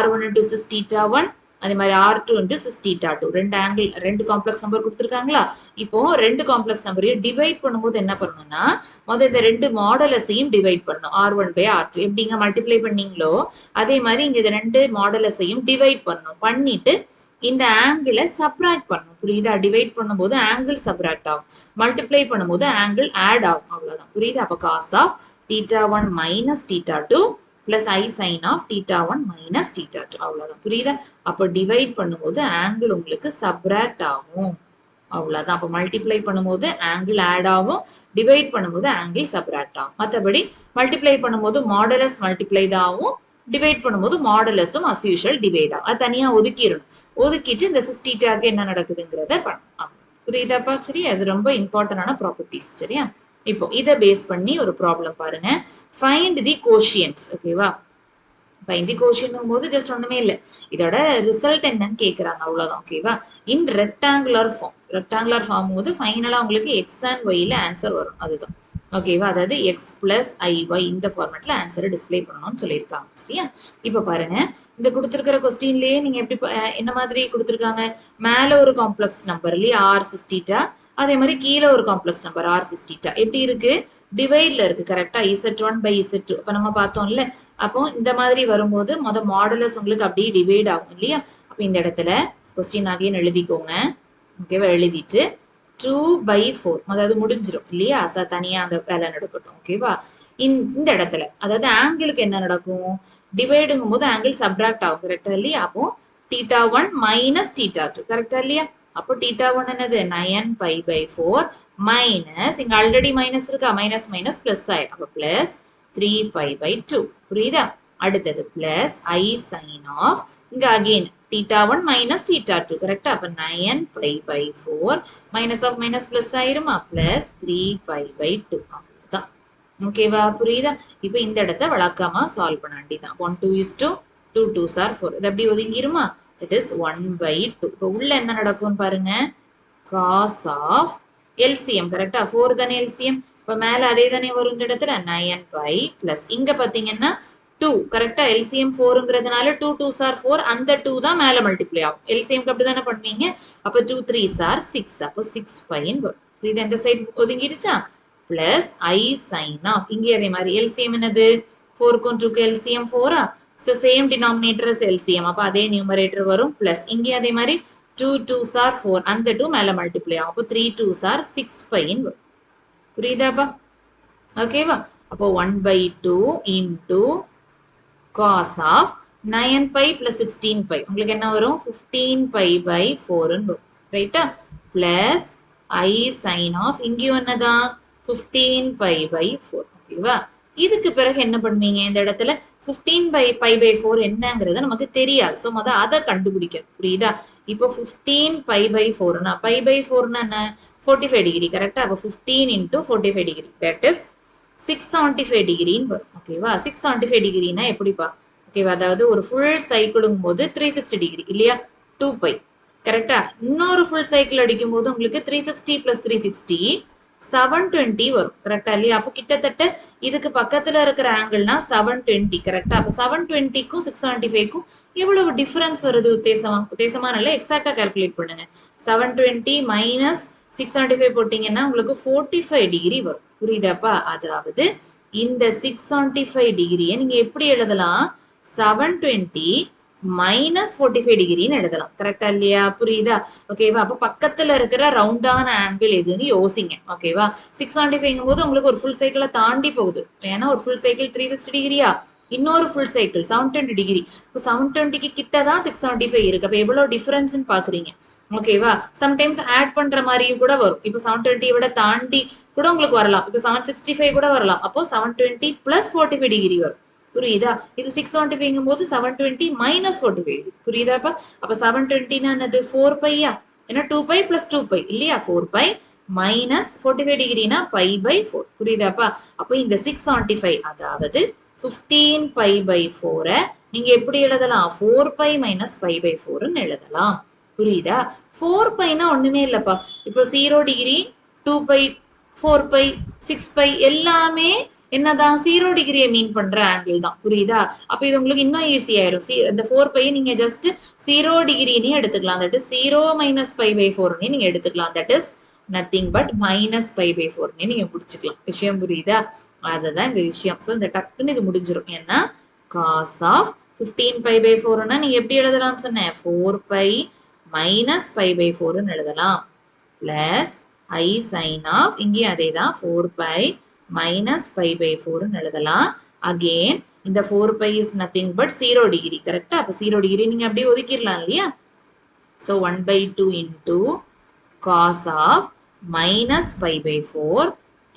r1 into சிஸ் தீட்டா 1 அதே மாதிரி r2 into சிஸ் தீட்டா 2. ரெண்டு ஆங்கிள் ரெண்டு காம்ப்ளெக்ஸ் நம்பர் கொடுத்திருக்காங்களா? இப்போ ரெண்டு காம்ப்ளெக்ஸ் நம்பரையும் டிவைட் பண்ணும்போது என்ன பண்ணணும்னா முதல்ல இந்த ரெண்டு மாடலஸையும் டிவைட் பண்ணணும். r1 by r2 எப்படிங்க மல்டிப்ளை பண்ணீங்களோ அதே மாதிரி இங்க இந்த ரெண்டு மாடலஸையும் டிவைட் பண்ணணும். பண்ணிட்டு இந்த ஆங்கிளை சப்ராக்ட் பண்ணணும். புரியுதா? டிவைட் பண்ணும்போது ஆங்கிள் சப்ராக்ட் ஆகும், மல்டிப்ளை பண்ணும்போது ஆங்கிள் ஆட் ஆகும். அவ்வளவுதான். புரியுதா? அப்ப cos of theta 1 minus theta 2 plus i sine of theta 1 minus theta 2. அவ்வளவுதான். புரியுதா? அப்போ டிவைட் பண்ணும்போது ஆங்கிள் உங்களுக்கு சப்ராக்ட் ஆகும். அவ்வளவுதான். அப்ப மல்டிப்ளை பண்ணும்போது ஆங்கிள் ஆட் ஆகும், டிவைட் பண்ணும்போது ஆங்கிள் சப்ராக்ட் ஆகும். மற்றபடி மல்டிப்ளை பண்ணும்போது மாடலஸ் மல்டிப்ளை தான் ஆகும், டிவைட் பண்ணும்போது மாடலஸும் அஸ் யூஷுவல் டிவைட் ஆகும். அது தனியா ஒதுக்கிடணும். ஒதுக்கிட்டு இந்த சிஸ் தீட்டாக்கு என்ன நடக்குதுங்கிறத பண்ணணும். புரியுதாப்பா? சரி, அது ரொம்ப இம்பார்ட்டன்டான ப்ராப்பர்ட்டிஸ். சரியா? இப்போ இதை பேஸ் பண்ணி ஒரு ப்ராப்ளம் பாருங்க. Find the quotients. ஓகேவா? ஃபைண்ட் தி கோஷியன்ட் போது ஜஸ்ட் ஒண்ணுமே இல்லை, இதோட ரிசல்ட் என்னன்னு கேட்கறாங்க. அவ்வளவுதான். ஓகேவா? In rectangular form. Rectangular form போது ஃபைனலா உங்களுக்கு எக்ஸ் அண்ட் ஒய்ல ஆன்சர் வரும். அதுதான். ஓகேவா? அதாவது எக்ஸ் பிளஸ் ஐஒய் இந்த ஃபார்மேட்ல ஆன்சரை டிஸ்பிளே பண்ணணும்னு சொல்லியிருக்காங்க. சரியா? இப்ப பாருங்க, இந்த கொடுத்திருக்கிற கொஸ்டின்லயே நீங்க எப்படி என்ன மாதிரி கொடுத்திருக்காங்க? மேல ஒரு காம்ப்ளெக்ஸ் நம்பர் இல்லையா ஆர் சிஸ் தீட்டா, அதே மாதிரி கீழே ஒரு complex number r cis theta. எப்படி இருக்கு? டிவைட்ல இருக்கு. கரெக்டா? z1 by z2. அப்ப நம்ம பார்த்தோம்ல, அப்போ இந்த மாதிரி வரும்போது மாடலஸ் உங்களுக்கு அப்படியே டிவைட் ஆகும் இல்லையா? அப்ப இந்த இடத்துல கொஸ்டின் அகைன் எழுதிக்கோங்க. ஓகேவா? எழுதிட்டு 2 by 4 அதாவது முடிஞ்சிடும் இல்லையா? தனியா அந்த வேலை நடக்கட்டும். ஓகேவா? இந்த இடத்துல அதாவது ஆங்கிளுக்கு என்ன நடக்கும்? டிவைடுங்கும் போது ஆங்கிள் சப்ராக்ட் ஆகும். கரெக்டா இல்லையா? அப்போ தீட்டா 1 மைனஸ் தீட்டா 2. கரெக்டா இல்லையா? அப்போ தீட்டா 1 என்னது 9 pi by 4 மைனஸ் இங்க ஆல்ரெடி மைனஸ் இருக்கா? மைனஸ் மைனஸ் பிளஸ் ஆயிடும். அப்போ பிளஸ் 3 pi by 2. புரியுதா? அடுத்தது பிளஸ் ஐ சைன் ஆஃப் இங்க அகைன் தீட்டா 1 மைனஸ் தீட்டா 2. கரெக்டா? அப்ப 9 pi by 4 minus of minus plus ஆயிருமா? Plus 3 pi by 2. அவ்வளவுதான். ஓகேவா புரியுதா? இப்போ இந்த இடத்த வழக்கமா சால்வ் பண்ண வேண்டியதான். 1 2 is to 2 2s are 4. இது அப்படி ஒதுங்கிருமா? That is 1/2. இப்போ உள்ள என்ன நடக்கும்னு பாருங்க. cos of LCM கரெக்டா? 4 தானே LCM. இப்போ மேல அதே தானே வரும் இந்த இடத்துல 9/, பிளஸ் இங்க பாத்தீங்கன்னா 2 கரெக்டா? LCM 4ங்கிறதுனால 2 2s are 4. அந்த 2 தான் மேல மல்டிப்ளை ஆகும். LCM அப்படி தானே பண்ணுவீங்க. அப்ப 2 3s are 6. அப்போ 6/ன்னு வரும். இது இந்த side ஒதுங்கிடுச்சா? plus I sin of இங்கே அதே மாதிரி LCM என்னது 4க்கும் 2க்கும் LCM 4 so same denominator as LCM அப்ப அதே numerator வரும் plus இங்கே அதே மாதிரி 2 2s are 4 அந்த 2 மேல multiply ஆகும் அப்போ 3 2s are 6/, வரும் புரியுதாப்பா ஓகேவா அப்போ 1/2 into cos of 9π plus 16π உங்களுக்கு என்ன வரும் 15π/4 வரும் ரைட்டா plus I sin of இங்கேயும் என்னதான் 15π/4 ஓகேவா இதுக்கு பிறகு என்ன பண்ணுவீங்க இந்த இடத்துல 15π/4 என்னங்கிறது நமக்கு தெரியாது சோ மொத அத கண்டுபிடிக்கணும் புரியுதா இப்போ 15π/4 னா π/4 னா என்ன 45 டிகிரி கரெக்ட்டா அப்ப 15 into 45 டிகிரி that is 675 டிகிரின்னு வரும் ஓகேவா 675 டிகிரினா எப்படிப்பா ஓகேவா அதாவது ஒரு ஃபுல் சைக்கிளும் போது 360 டிகிரி இல்லையா 2π கரெக்ட்டா இன்னொரு ஃபுல் சைக்கிள் அடிக்கும் போது உங்களுக்கு 360 plus 360 720 வரும் கரெக்ட்டா இல்லையா அப்ப கிட்டத்தட்ட இதுக்கு பக்கத்துல இருக்கிற ஆங்கிள்னா 720 கரெக்ட்டா அப்ப 720க்கும் 675க்கும் எவ்வளவு டிஃபரன்ஸ் வருது உத்தேசமா நல்ல எக்ஸாக்ட்டா கால்குலேட் பண்ணுங்க 720 minus 675 போட்டீங்கன்னா உங்களுக்கு 45 டிகிரி வரும் புரியுதாப்பா அதாவது இந்த 675 டிகிரியை நீங்க எப்படி எழுதலாம் 720 minus 45 டிகிரின்னு எழுதலாம் கரெக்டா இல்லையா புரியுதா ஓகேவா அப்ப பக்கத்துல இருக்கிற ரவுண்டான ஆங்கிள் எதுன்னு யோசிங்க ஓகேவா 675 போது உங்களுக்கு ஒரு ஃபுல் சைக்கிளை தாண்டி போகுது ஏன்னா ஒரு ஃபுல் சைக்கிள் 360 டிகிரியா இன்னொரு ஃபுல் சைக்கிள் 720 டிகிரி இப்போ 720க்கு கிட்ட தான் 675 இருக்கு அப்ப எவ்வளவு டிஃபரன்ஸ்னு பாக்குறீங்க ஓகேவா சம்டைம்ஸ் ஆட் பண்ற மாதிரியும் கூட வரும் இப்போ 720 விட தாண்டி கூட உங்களுக்கு வரலாம் இப்போ 765 கூட வரலாம் அப்போ 720 plus 45 டிகிரி வரும் புரியுதா இது 675 போது 720 minus 45 புரியுதாப்பா அப்ப 720 னா என்னது 4π ஏன்னா 2π plus 2π இல்லையா 4π minus 45 டிகிரினா π/4 புரியுதாப்பா அப்ப இந்த 675 அதாவது 15π/4 நீங்க எப்படி எழுதலாம் 4π minus π/4 ன்னு எழுதலாம் புரியுதா 4π னா ஒண்ணுமே இல்லப்பா இப்போ 0 டிகிரி 2π 4π 6π எல்லாமே என்னதான் 0 டிகிரியை மீன் பண்ற ஆங்கிள் தான் புரியுதா அப்ப இது உங்களுக்கு இன்னும் ஈஸி ஆயிரும் இந்த 4π நீங்க ஜஸ்ட் 0 டிகிரினே எடுத்துக்கலாம் தட் இஸ் 0 minus π/4 நீங்க எடுத்துக்கலாம் that is nothing but minus π/4 நீங்க முடிச்சுக்கலாம் விஷயம் புரியுதா அதுதான் இந்த விஷயம் சோ இந்த டக்குன்னு இது முடிஞ்சிரும் ஏன்னா cos of 15π/4 னா நீங்க எப்படி எழுதலாம்னு சொன்னேன் 4π minus π/4 ன்னு எழுதலாம் plus I sin of இங்கே அதேதான் 4π minus π/4 ன்னு எழுதலாம் again இந்த 4π is nothing but 0 degree கரெக்ட்டா அப்ப 0 degree நீங்க அப்படியே ஒதுக்கிரலாம் இல்லையா so 1/2 into cos of minus π/4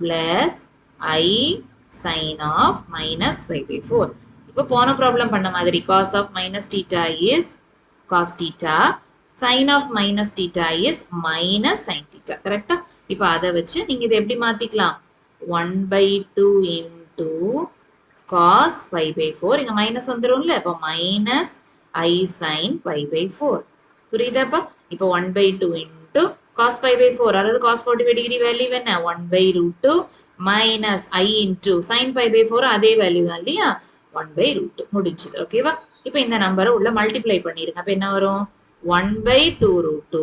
plus I sin of minus π/4 இப்போ போன ப்ராப்ளம் பண்ண மாதிரி cos of minus theta is cos theta sin of minus theta is minus sin theta கரெக்ட்டா இப்போ அதை வச்சு நீங்க இதை எப்படி மாத்திக்கலாம் 1/2 into cos π/4 இங்க மைனஸ் வந்துரும்ல அப்ப minus I sin π/4 புரியுதாப்பா இப்போ 1/2 into cos π/4 அதாவது cos 45 டிகிரி வேல்யூ என்ன 1/√2 minus I into sin π/4 அதே வேல்யூ தான் இல்லையா 1/√2 முடிஞ்சது ஓகேவா இப்போ இந்த நம்பரை உள்ள மல்டிப்ளை பண்ணிருங்க அப்ப என்ன வரும் 1/2√2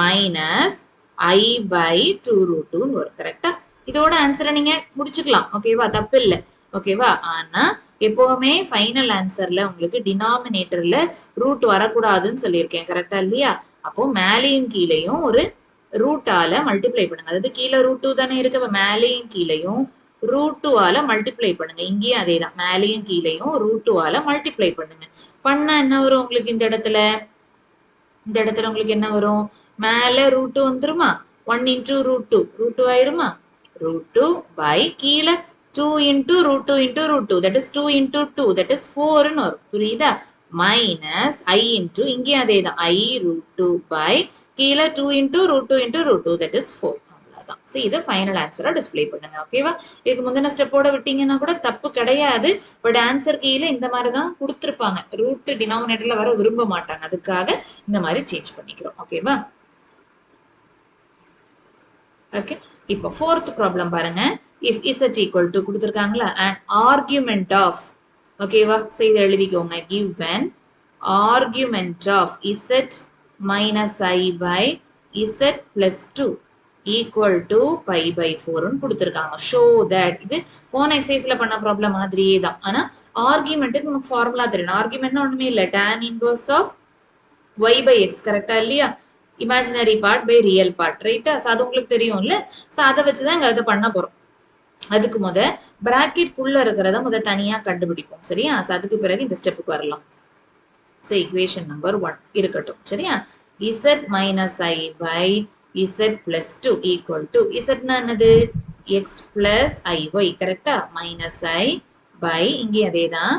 minus I/2√2 வரும் கரெக்டா இதோட ஆன்சரை நீங்க முடிச்சுக்கலாம் ஓகேவா தப்பு இல்ல ஓகேவா ஆனா எப்பவுமே ஃபைனல் ஆன்சர்ல உங்களுக்கு டினாமினேட்டர்ல ரூட் வரக்கூடாதுன்னு சொல்லியிருக்கேன் கரெக்டா இல்லையா அப்போ மேலையும் கீழையும் ஒரு ரூட்டால மல்டிப்ளை பண்ணுங்க அதாவது கீழே √2 தானே இருக்கு அப்ப மேலையும் கீழையும் √2ஆல மல்டிப்ளை பண்ணுங்க இங்கேயும் அதேதான் மேலையும் கீழையும் √2ஆல மல்டிப்ளை பண்ணுங்க பண்ணா என்ன வரும் உங்களுக்கு இந்த இடத்துல உங்களுக்கு என்ன வரும் மேல √2 வந்துருமா 1 into √2 √2 ஆயிருமா √2 by கீழே 2 into √2 into √2 that is 2 into 2 that is 4 ன்னு வரும் புரியுதா minus I into இங்கே அதேதான் I √2 by கீழே 2 into √2 into √2 that is 4 தான். ஸோ இதை ஃபைனல் ஆன்சரா டிஸ்பிளே பண்ணுங்க. ஓகேவா? இதுக்கு முந்தின ஸ்டெப்போட விட்டீங்கன்னா கூட தப்பு கிடையாது. பட் ஆன்சர் கீழே இந்த மாதிரி தான் கொடுத்துருப்பாங்க. ரூட் டினாமினேட்டர்ல வர விரும்ப மாட்டாங்க. அதுக்காக இந்த மாதிரி சேஞ்ச் பண்ணிக்கிறோம். ஓகேவா? ஓகே, இப்போ fourth ப்ராப்ளம் பாருங்க. if z equal to கொடுத்திருக்காங்களா an argument of, ஓகேவா? சோ இத எழுதிக்கோங்க. given argument of z minus I by z plus 2 equal to pi by 4 ன்னு கொடுத்திருக்காங்க. show that, இது போன எக்ஸசைஸ்ல பண்ண ப்ராப்ளம் மாதிரியே தான். ஆனா ஆர்குமெண்ட்டுக்கு நமக்கு ஃபார்முலா தெரியணும். ஆர்குமெண்ட்னா ஒண்ணுமே இல்ல, tan inverse of y by x, கரெக்டா இல்லையா? Imaginary part by real part, ரைட்டா? அது உங்களுக்கு தெரியும்ல. சோ அதை வச்சுதான் இங்க அதை பண்ண போறோம். அதுக்கு பிராக்கெட் குள்ள இருக்கிறத தனியா கண்டுபிடிப்போம். சரியா? அதுக்கு பிறகு இந்த ஸ்டெப்புக்கு வரலாம். சோ ஈக்குவேஷன் நம்பர் 1 இருக்கட்டும். சரியா? z minus I by z plus 2 equal to, z னா என்னது? x plus iy, கரெக்டா? minus I by, இங்கே அதேதான்,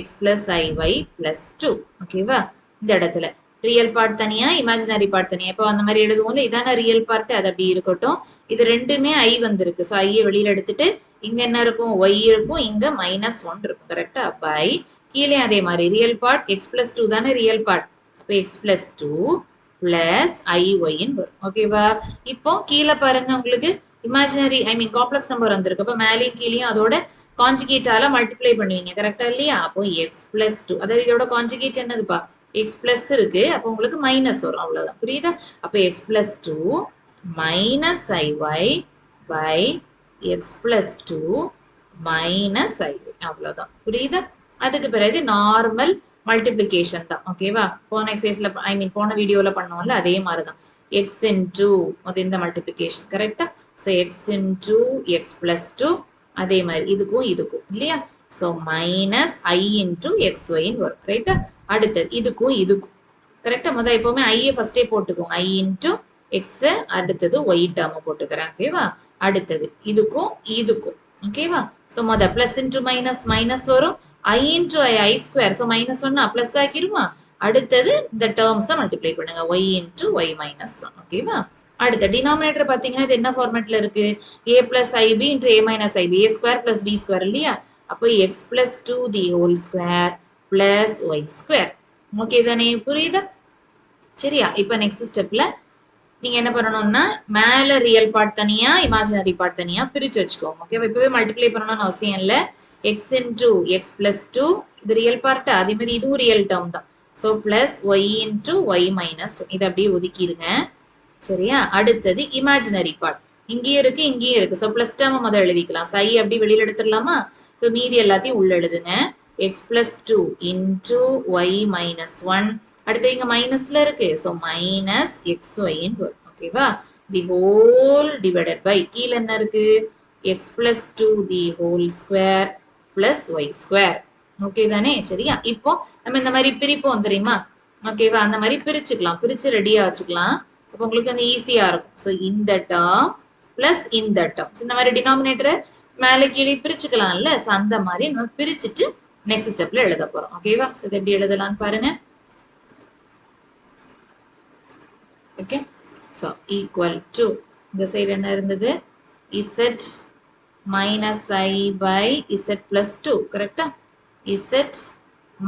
x plus iy plus 2. ஓகேவா? இந்த இடத்துல ரியல் பார்ட் தனியா, இமேஜினரி பார்ட் தனியா. இப்போ அந்த மாதிரி எழுதுவோம்ல, இதான ரியல் பார்ட், அது அப்படி இருக்கட்டும். இது ரெண்டுமே ஐ வந்திருக்கு. ஸோ ஐயை வெளியில எடுத்துட்டு இங்க என்ன இருக்கும்? ஒய் இருக்கும், இங்க -1 இருக்கும். கரெக்டா? பை கீழே அதே மாதிரி ரியல் பார்ட் x plus 2 தானே ரியல் பார்ட். அப்போ x plus 2 பிளஸ் ஐஒய்ன்னு வரும். ஓகேவா? இப்போ கீழே பாருங்க, உங்களுக்கு இமேஜினரி காம்ப்ளெக்ஸ் நம்பர் வந்திருக்கு. அப்போ மேலேயும் கீழேயும் அதோட கான்ஜுகேட்டால மல்டிப்ளை பண்ணுவீங்க. கரெக்டா இல்லையா? அப்போ x plus 2, அதாவது இதோட கான்ஜுகேட் என்னதுப்பா? x plus இருக்கு. அப்போ உங்களுக்கு மைனஸ் வரும். அவ்வளவுதான். புரியுதா? அப்போ x plus 2 minus iy by x plus 2 minus iy. அவ்வளவுதான். புரியுதா? அதுக்கு பிறகு நார்மல் மல்டிப்ளிகேஷன் தான். ஓகேவா? போன எக்ஸசைஸ்ல போன வீடியோல பண்ணோம்ல, அதே மாதிரிதான். x into இந்த மல்டிப்ளிகேஷன், கரெக்டா? So x into x plus 2, அதே மாதிரி இதுக்கும் இதுக்கும் இல்லையா? ஸோ மைனஸ் ஐ இன்டூ xyன்னு வரும். ரைட்டா? அடுத்தது இதுக்கும் இதுக்கும், கரெக்டா? எப்பவுமே ஐயை ஃபர்ஸ்டே போட்டுக்கோங்க. ஐ இன்டூ எக்ஸ், அடுத்தது ஒய் டேர்ம் போட்டுக்கிறேன். ஓகேவா? அடுத்தது இதுக்கும் இதுக்கும். ஓகேவா? So plus into minus minus வரும். I into i square. So -1 plus ஆக்கிருமா? அடுத்தது இந்த டேர்ம்ஸை மல்டிப்ளை பண்ணுங்க. Y into y -1. ஓகேவா? அடுத்த டினாமினேட்டர் பாத்தீங்கன்னா இது என்ன ஃபார்மேட்ல இருக்கு? a plus i b into a minus i b, a square plus b square இல்லையா? அப்போ x plus 2 the whole square plus y square. Okay தானே? புரியுதா? சரியா? இப்ப நெக்ஸ்ட் ஸ்டெப்ல நீங்க என்ன பண்ணணும்னா, மேல ரியல் பார்ட் தனியா, இமேஜினரி பார்ட் தனியா பிரிச்சு வச்சுக்கோங்க. ஓகேவா? இப்பவே மல்டிப்ளை பண்ணணும்னு அவசியம் இல்ல. x இன்டூ x பிளஸ் 2, இது ரியல் பார்ட், அதே மாதிரி இதுவும் ரியல் டேர்ம் தான். So plus y into y minus, இதை அப்படியே ஒதுக்கிடுங்க. சரியா? அடுத்தது இமேஜினரி பார்ட், இங்கேயும் இருக்கு இங்கேயும் இருக்கு. ஸோ பிளஸ் டேர்ம் எழுதிக்கலாம். சை அப்படி வெளியில எடுத்துடலாமா? ஸோ மீதி எல்லாத்தையும் உள்ள எழுதுங்க. x plus 2 into y minus 1. அடுத்து இங்க மைனஸ்ல இருக்கு. ஸோ மைனஸ் xy வரும். ஓகேவா? தி ஹோல் டிவைடட் பை, கீழ என்ன இருக்கு? x plus 2 the whole square plus y square. Okay தானே? சரியா? இப்போ நம்ம இந்த மாதிரி பிரிப்போம் தெரியுமா? ஓகேவா? அந்த மாதிரி பிரிச்சுக்கலாம். பிரிச்சு ரெடியா வச்சுக்கலாம். அப்போ உங்களுக்கு அந்த ஈஸியா இருக்கும். ஸோ இந்த டேர்ம் பிளஸ் இந்த டேர்ம், இந்த மாதிரி டினாமினேட்டரை மேலே கீழே பிரிச்சுக்கலாம்ல. ஸோ அந்த மாதிரி நம்ம பிரிச்சுட்டு நெக்ஸ்ட் ஸ்டெப்ல எழுத போறோம். ஓகேவா? சோ இது எப்படி எழுதலாம்னு பாருங்க. ஓகே, சோ ஈக்குவல் டு, இந்த சைடு என்ன இருந்தது? z minus i by z plus 2, கரெக்டா? z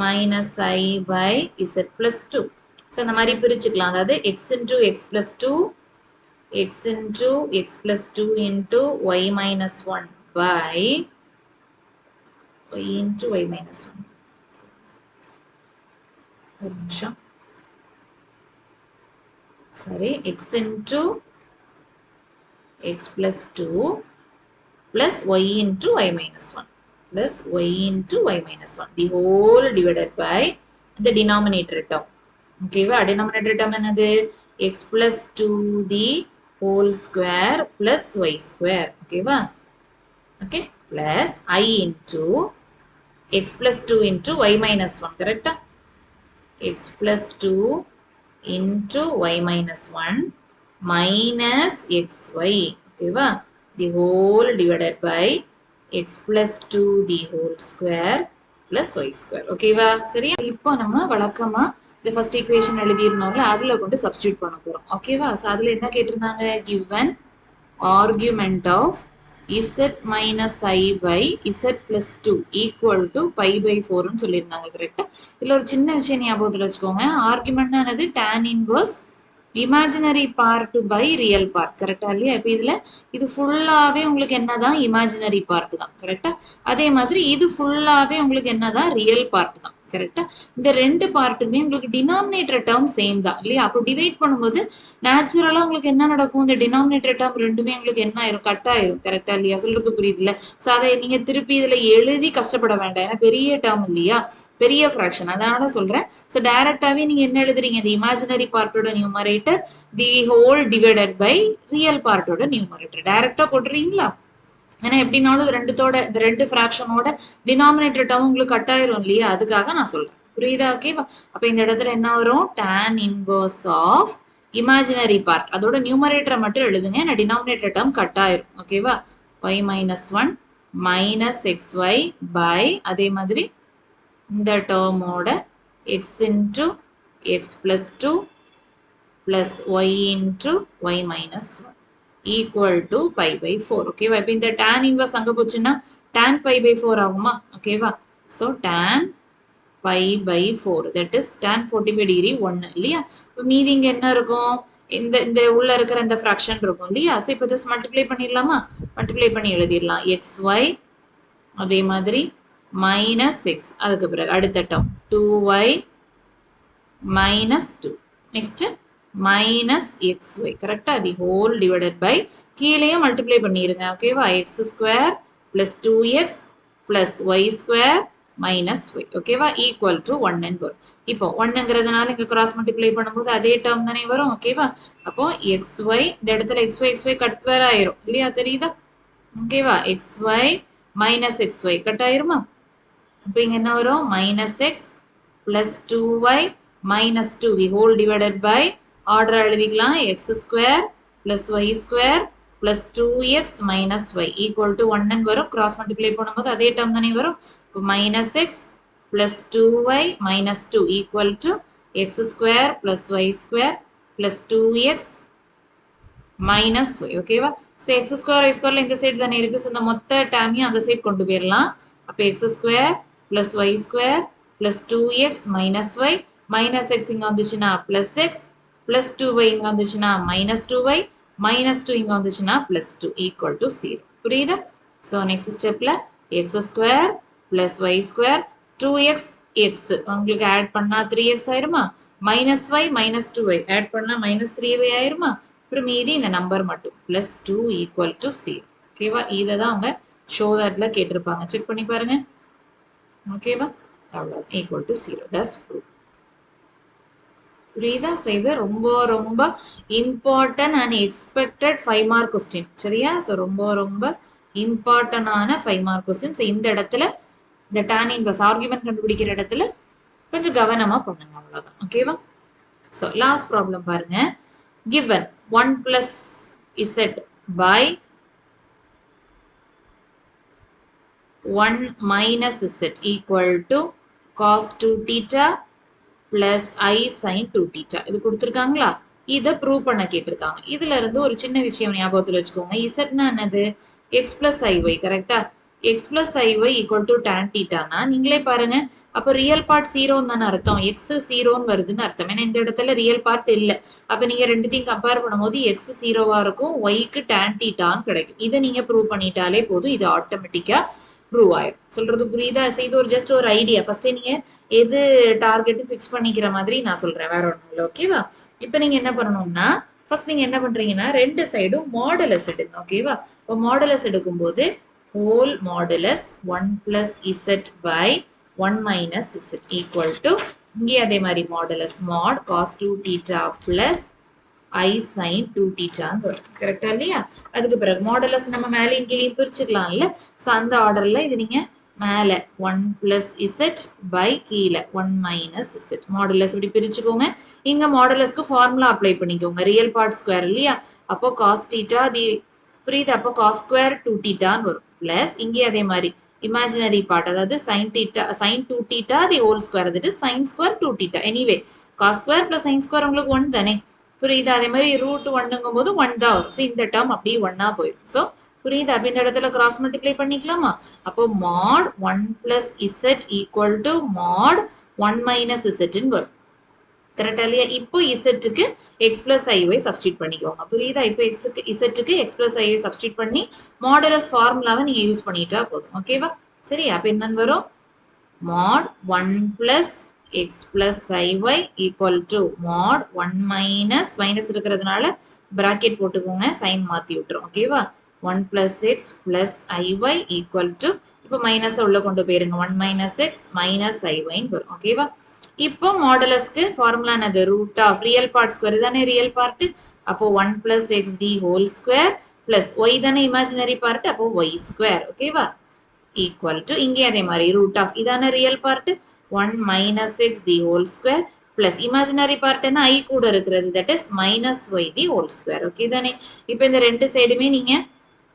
minus i by z plus 2. So இந்த மாதிரி பிரிச்சுக்கலாம். அதாவது x into x plus 2, x into x plus 2 into y minus 1 by y into y minus 1. ஒரு நிமிஷம். Sorry, x into x plus 2 plus y into y minus 1 plus y into y minus 1. The whole divided by the denominator term. ஓகேவா? denominator term என்னது? x plus 2 the whole square plus y square. ஓகேவா? Okay, plus I into x plus 2 into y minus 1, correct? x plus 2 into y minus 1 minus xy, okay? The whole divided by x plus 2 the whole square plus y square. Okay? சரியா? இப்போ நம்ம வழக்கமா இந்த first equation எழுதியிருந்தோம்ல, அதுல கொண்டு substitute பண்ண போறோம். ஓகேவா? சோ அதுல என்ன கேட்டிருந்தாங்க? given argument of z minus I by z plus 2 equal to pi by 4 ன்னு சொல்லியிருந்தாங்க கரெக்டா. இதுல ஒரு சின்ன விஷயம் ஞாபகத்துல வச்சுக்கோங்க. ஆர்குமெண்ட் ஆனது tan inverse imaginary part by real part கரெக்டா இல்லையா. இப்ப இதுல இது ஃபுல்லாவே உங்களுக்கு என்னதான் இமேஜினரி பார்ட் தான் கரெக்டா. அதே மாதிரி இது ஃபுல்லாவே உங்களுக்கு என்னதான் ரியல் பார்ட் தான் கரெக்டா. இந்த ரெண்டு பார்ட்டுமே உங்களுக்கு டினாமினேட்டர் டேர்ம் சேம் தான் இல்லையா. அப்போ டிவைட் பண்ணும்போது நேச்சுரலா உங்களுக்கு என்ன நடக்கும், இந்த டினாமினேட்டர் டேர்ம் ரெண்டுமே உங்களுக்கு என்ன ஆயிரும், கட் ஆயிரும் கரெக்டா இல்லையா. சொல்றது புரியுது இல்ல. சோ அதை நீங்க திருப்பி இதுல எழுதி கஷ்டப்பட வேண்டாம், ஏன்னா பெரிய டேர்ம் இல்லையா, பெரிய ஃபிராக்ஷன், அதனால சொல்றேன். ஸோ டைரக்டாவே நீங்க என்ன எழுதுறீங்க, தி இமேஜினரி பார்ட்டோட numerator the whole divided by real பார்ட்டோட நியூமரேட்டர் டைரக்டா போட்டுறீங்களா. ஏன்னா எப்படினாலும் இந்த ரெண்டு ஃபிராக்ஷனோட டினாமினேட்டர் டேர்ம் உங்களுக்கு கட் ஆயிரும் இல்லையா, அதுக்காக நான் சொல்றேன். புரியுதா? ஓகேவா. அப்ப இந்த இடத்துல என்ன வரும், tan inverse of imaginary part, அதோட நியூமரேட்டரை மட்டும் எழுதுங்க, ஏன்னா டினாமினேட்டர் டேர்ம் கட் ஆயிரும். ஓகேவா. y minus 1 minus xy by அதே மாதிரி இந்த டேர்மோட x into x plus 2 plus y into y minus 1 equal to pi by 4. ஓகேவா. இப்போ இந்த tan inverse அங்க போச்சுன்னா tan pi by 4 ஆகுமா. ஓகேவா. so tan pi by 4 that is tan 45 degree 1 இல்லையா. இப்போ மீதி இங்க என்ன இருக்கும், இந்த உள்ள இருக்கிற இந்த ஃபிராக்ஷன் இருக்கும் இல்லையா. சோ இப்போ ஜஸ்ட் மல்டிப்ளை பண்ணிடலாமா, மல்டிப்ளை பண்ணி எழுதிடலாம். xy அதே மாதிரி minus x, அதுக்கு பிறகு அடுத்த term 2y minus 2, next minus xy கரெக்டா, தி ஹோல் டிவைடட் பை கீழேயும் மல்டிப்ளை பண்ணிருங்க. ஓகேவா. x square plus 2x plus y square minus y. ஓகேவா. ஈக்குவல் டு 1 வரும். இப்போ 1ங்கிறதுனால இங்க கிராஸ் மல்டிப்ளை பண்ணும்போது அதே டேர்ம் தானே வரும். ஓகேவா. அப்போ xy இந்த இடத்துல xy கட் வேற ஆயிரும் இல்லையா, தெரியுதா. ஓகேவா. xy மைனஸ் xy கட் ஆயிருமா. இப்போ இங்க என்ன வரும், minus x plus 2y minus 2 the whole divided by order எழுதிக்கலாம், x square plus y square plus 2x minus y equal to 1 வரும். கிராஸ் மல்டிப்ளை பண்ணும்போது அதே டேர்ம் தானே வரும். இப்போ minus x plus 2y minus 2 equal to x square plus y square plus 2x minus y. ஓகேவா. So x square y ஸ்கொயர்ல இந்த side தானே இருக்கு. ஸோ இந்த மொத்த டேர்மையும் அந்த சைடு கொண்டு போயிடலாம். அப்போ X square plus y square plus 2x minus y minus x இங்க வந்துச்சுனா plus x plus 2y இங்க வந்துச்சுனா minus 2y minus 2 இங்க வந்துச்சுனா plus 2 equal to 0. புரியுதா? so next stepல x square plus y square 2x x உங்களுக்கு ஆட் பண்ணா 3x ஆயிருமா, minus y minus 2y add பண்ணா minus 3y ஆயிருமா, அப்புறம் மீதி இந்த நம்பர் மட்டும் plus 2 equal to 0. ஓகேவா. இதை தான் அவங்க show thatல கேட்டிருப்பாங்க, செக் பண்ணி பாருங்க. ஓகேவா. அவ்வளோ ஈக்குவல் டு 0. That's proof. புரியுதா. ஸோ இது ரொம்ப ரொம்ப important and expected 5 mark question சரியா. ஸோ ரொம்ப ரொம்ப இம்பார்ட்டன்டான 5 மார்க் கொஸ்டின். ஸோ இந்த இடத்துல இந்த tan இன்வர்ஸ் ஆர்குமெண்ட் கண்டுபிடிக்கிற இடத்துல கொஞ்சம் கவனமா பண்ணுங்க, அவ்வளோதான். ஓகேவா. ஸோ லாஸ்ட் ப்ராப்ளம் பாருங்க. given 1 plus z by 1 minus z equal to cos 2 theta plus I sin 2 theta. இது கொடுத்திருக்காங்களா, இதை ப்ரூவ் பண்ண கேட்டிருக்காங்க. இதுல இருந்து ஒரு சின்ன விஷயம் ஞாபகத்துல வச்சுக்கோங்க. z என்னது, x plus iy கரெக்டா. x plus iy equal to tan theta னா நீங்களே பாருங்க, அப்ப ரியல் பார்ட் 0 தானே அர்த்தம், x 0 வருதுன்னு அர்த்தம். ஏன்னா இந்த இடத்துல ரியல் பார்ட் இல்ல. அப்ப நீங்க ரெண்டுத்தையும் கம்பேர் பண்ணும்போது x 0வா இருக்கும், y க்கு tan theta கிடைக்கும். இதை நீங்க ப்ரூவ் பண்ணிட்டாலே போதும், இது ஆட்டோமேட்டிக்கா ப்ரூவ் ஆயிடும். சொல்றது புரியுதா. இது ஒரு ஜஸ்ட் ஒரு ஐடியா. ஃபர்ஸ்ட் நீங்க எது டார்கெட் ஃபிக்ஸ் பண்ணிக்கிற மாதிரி நான் சொல்றேன், வேற ஒண்ணும் இல்லை. ஓகேவா. இப்போ நீங்க என்ன பண்ணணும்னா, ஃபர்ஸ்ட் நீங்க என்ன பண்றீங்கன்னா ரெண்டு சைடும் மாடுலஸ் எடுங்க. ஓகேவா. இப்போ மாடுலஸ் எடுக்கும்போது whole modulus 1 plus z by 1 minus z equal to இங்கே அதே மாதிரி modulus mod cos 2 theta plus I sin 2 theta வரும். கரெக்டா இல்லையா. அதுக்கு பிறகு மாடுலஸ் நம்ம மேலேயும் கீழேயும் பிரிச்சுக்கலாம் இல்ல. ஸோ அந்த ஆர்டர்ல இது நீங்க மேல 1 plus z by கீழே 1 minus z மாடுலஸ் இப்படி பிரிச்சுக்கோங்க. இங்க மாடுலஸ்க்கு ஃபார்முலா அப்ளை பண்ணிக்கோங்க, ரியல் பார்ட் ஸ்கொயர் இல்லையா. அப்போ cos theta தி புரியுது, அப்போ cos ஸ்கொயர் 2 theta வரும். பிளஸ் இங்கே அதே மாதிரி இமேஜினரி பார்ட், அதாவது sin theta sin 2 theta தி ஹோல் ஸ்கொயர், அது sin square 2 theta. Anyway cos square plus sin square உங்களுக்கு 1 தானே. புரியுதா? அதே மாதிரி ரூட் ஒன்னுங்கும் போது 1 தான் வரும். ஸோ இந்த டேர்ம் அப்படியே 1 போயிடும். ஸோ புரியுதா? அப்ப இந்த இடத்துல கிராஸ் மல்டிப்ளை பண்ணிக்கலாமா? அப்போ mod 1 plus z equal to mod 1 minus இசட்னு வரும். கரெக்டா இல்லையா? இப்போ இசட்டுக்கு எக்ஸ் பிளஸ் ஐவை சப்ஸ்டியூட் பண்ணிக்கோங்க. புரியுதா? இப்போ இசட்டுக்கு எக்ஸ் பிளஸ் ஐவை சப்ஸ்டியூட் பண்ணி மாடுலஸ் ஃபார்முலாவை நீங்க யூஸ் பண்ணிட்டா போதும். ஓகேவா? சரி, அப்ப என்னன்னு வரும்? மாட் 1 plus X plus i y equal to mod 1 minus minus இருக்கிறதுனால பிராக்கெட் போட்டுக்கோங்க, சைன் மாத்தி விட்டுரும். ஓகேவா? 1 plus X plus i y equal to இப்போ மைனஸ் உள்ள கொண்டு போயிருங்க, 1 மைனஸ் எக்ஸ் மைனஸ் ஐஒய்ன்னு வரும். ஓகேவா? இப்போ மாடுலஸ்க்கு ஃபார்முலா என்னது? Root of real part square தானே ரியல் பார்ட். அப்போ 1 plus x the whole square plus y தானே இமேஜினரி பார்ட், அப்போ y square. Okay? Equal to இங்கே அதே மாதிரி ரூட் ஆஃப் இதான real part 1 minus x the whole square plus imaginary part என்ன i கூட இருக்கிறது, that is minus y the whole square. Okay தானே? இப்போ இந்த ரெண்டு சைடுமே நீங்க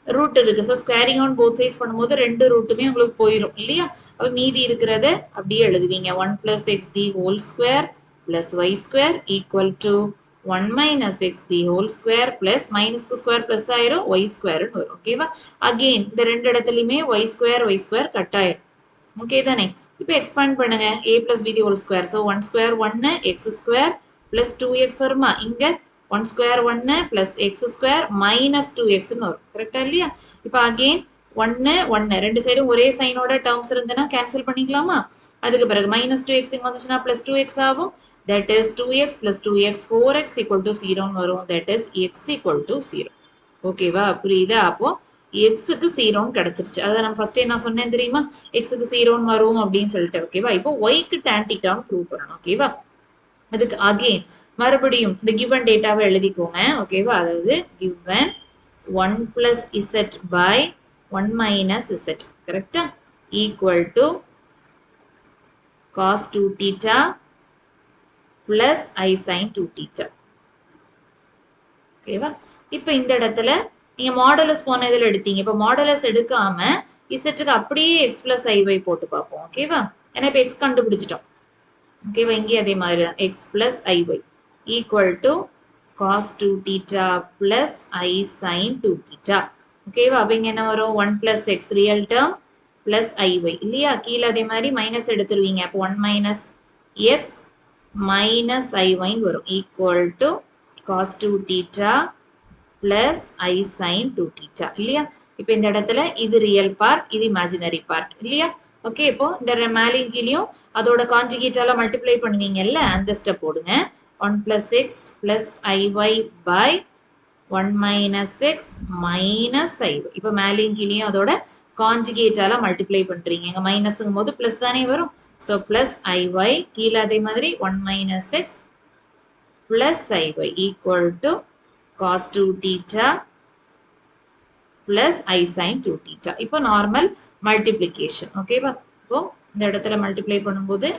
ரூட் இருக்கு, so squaring on both sides பண்ணும்போது ரெண்டு ரூட்டுமே உங்களுக்கு போயிடும் இல்லையா? அப்போ மீதி இருக்கிறத அப்படியே எழுதுவீங்க, 1 plus x the whole square plus y square equal to 1 minus x the whole square plus மைனஸ்க்கு ஸ்கொயர் பிளஸ் ஆயிரும் ஒய் ஸ்கொயர்னு வரும். ஓகேவா? அகெயின் இந்த ரெண்டு இடத்துலையுமே ஒய் ஸ்கொயர் கட் ஆயிரும். ஓகே தானே? இப்போ எக்ஸ்பேண்ட் பண்ணுங்க, a plus b the whole square, so 1 square 1 x square plus 2x வருமா? இங்க 1 square 1 plus x square minus 2xன்னு வரும். கரெக்டா இல்லையா? இப்போ அகெயின் 1 1 ரெண்டு சைடும் ஒரே சைனோட டேர்ம்ஸ் இருந்ததுன்னா கேன்சல் பண்ணிக்கலாமா? அதுக்கு பிறகு மைனஸ் 2x இங்க வந்துச்சுன்னா பிளஸ் 2x ஆகும். That is 2x plus 2x 4x equal to 0 வரும். That is x equal to 0. ஓகேவா? புரியுதா? அப்போ எக்ஸுக்கு 0 கிடைச்சிருச்சு. அதை நம்ம ஃபர்ஸ்டே நான் சொன்னேன் தெரியுமா, எக்ஸுக்கு 0 வரும் அப்படின்னு சொல்லிட்டு. ஓகேவா? இப்போ ஒய்க்கு tan தீட்டான்னு ப்ரூவ் பண்ணணும். ஓகேவா? அதுக்கு அகெயின் மறுபடியும் இந்த கிவன் டேட்டாவை எழுதிக்கோங்க. ஓகேவா? அதாவது given 1 plus z by 1 minus z, கரெக்டா? Equal to cos 2 theta plus I sin 2 theta. ஓகேவா? இப்போ இந்த இடத்துல நீங்க மாடுலஸ் போன இதில் எடுத்தீங்க. இப்போ மாடுலஸ் எடுக்காம இசட்டுக்கு அப்படியே எக்ஸ் பிளஸ் ஐவை போட்டு பார்ப்போம். ஓகேவா? ஏன்னா இப்போ எக்ஸ் கண்டுபிடிச்சிட்டோம். ஓகேவா? இங்கே அதே மாதிரி தான் x plus i y equal to cos 2 theta plus i sine 2 theta. ஓகேவா? அப்போ இங்கே என்ன வரும்? 1 plus x real term plus i y இல்லையா? கீழே அதே மாதிரி மைனஸ் எடுத்துருவீங்க. அப்போ 1 மைனஸ் எக்ஸ் minus i1 வரும் equal to cos 2 theta plus I sin 2 theta இல்லையா? இப்போ இந்த இடத்துல இது ரியல் பார்ட், இது இமேஜினரி பார்ட் இல்லையா? ஓகே, இப்போ இந்த மேலையும் கீழையும் அதோட கான்ஜுகேட்டால மல்டிப்ளை பண்ணுவீங்கல்ல, அந்த ஸ்டெப் போடுங்க. 1 plus x plus iy by 1 minus x minus iy. இப்போ மேலையும் கீழையும் அதோட கான்ஜுகேட்டால மல்டிப்ளை பண்றீங்க. இங்க மைனஸ்ங்கும் போது பிளஸ் தானே வரும். So plus iy கீழே அதே மாதிரி 1 minus x plus iy equal to cos 2 theta plus I sin 2 theta. இப்போ நார்மல் மல்டிப்ளிகேஷன். ஓகேவா? இப்போ இந்த இடத்துல மல்டிப்ளை பண்ணும்போது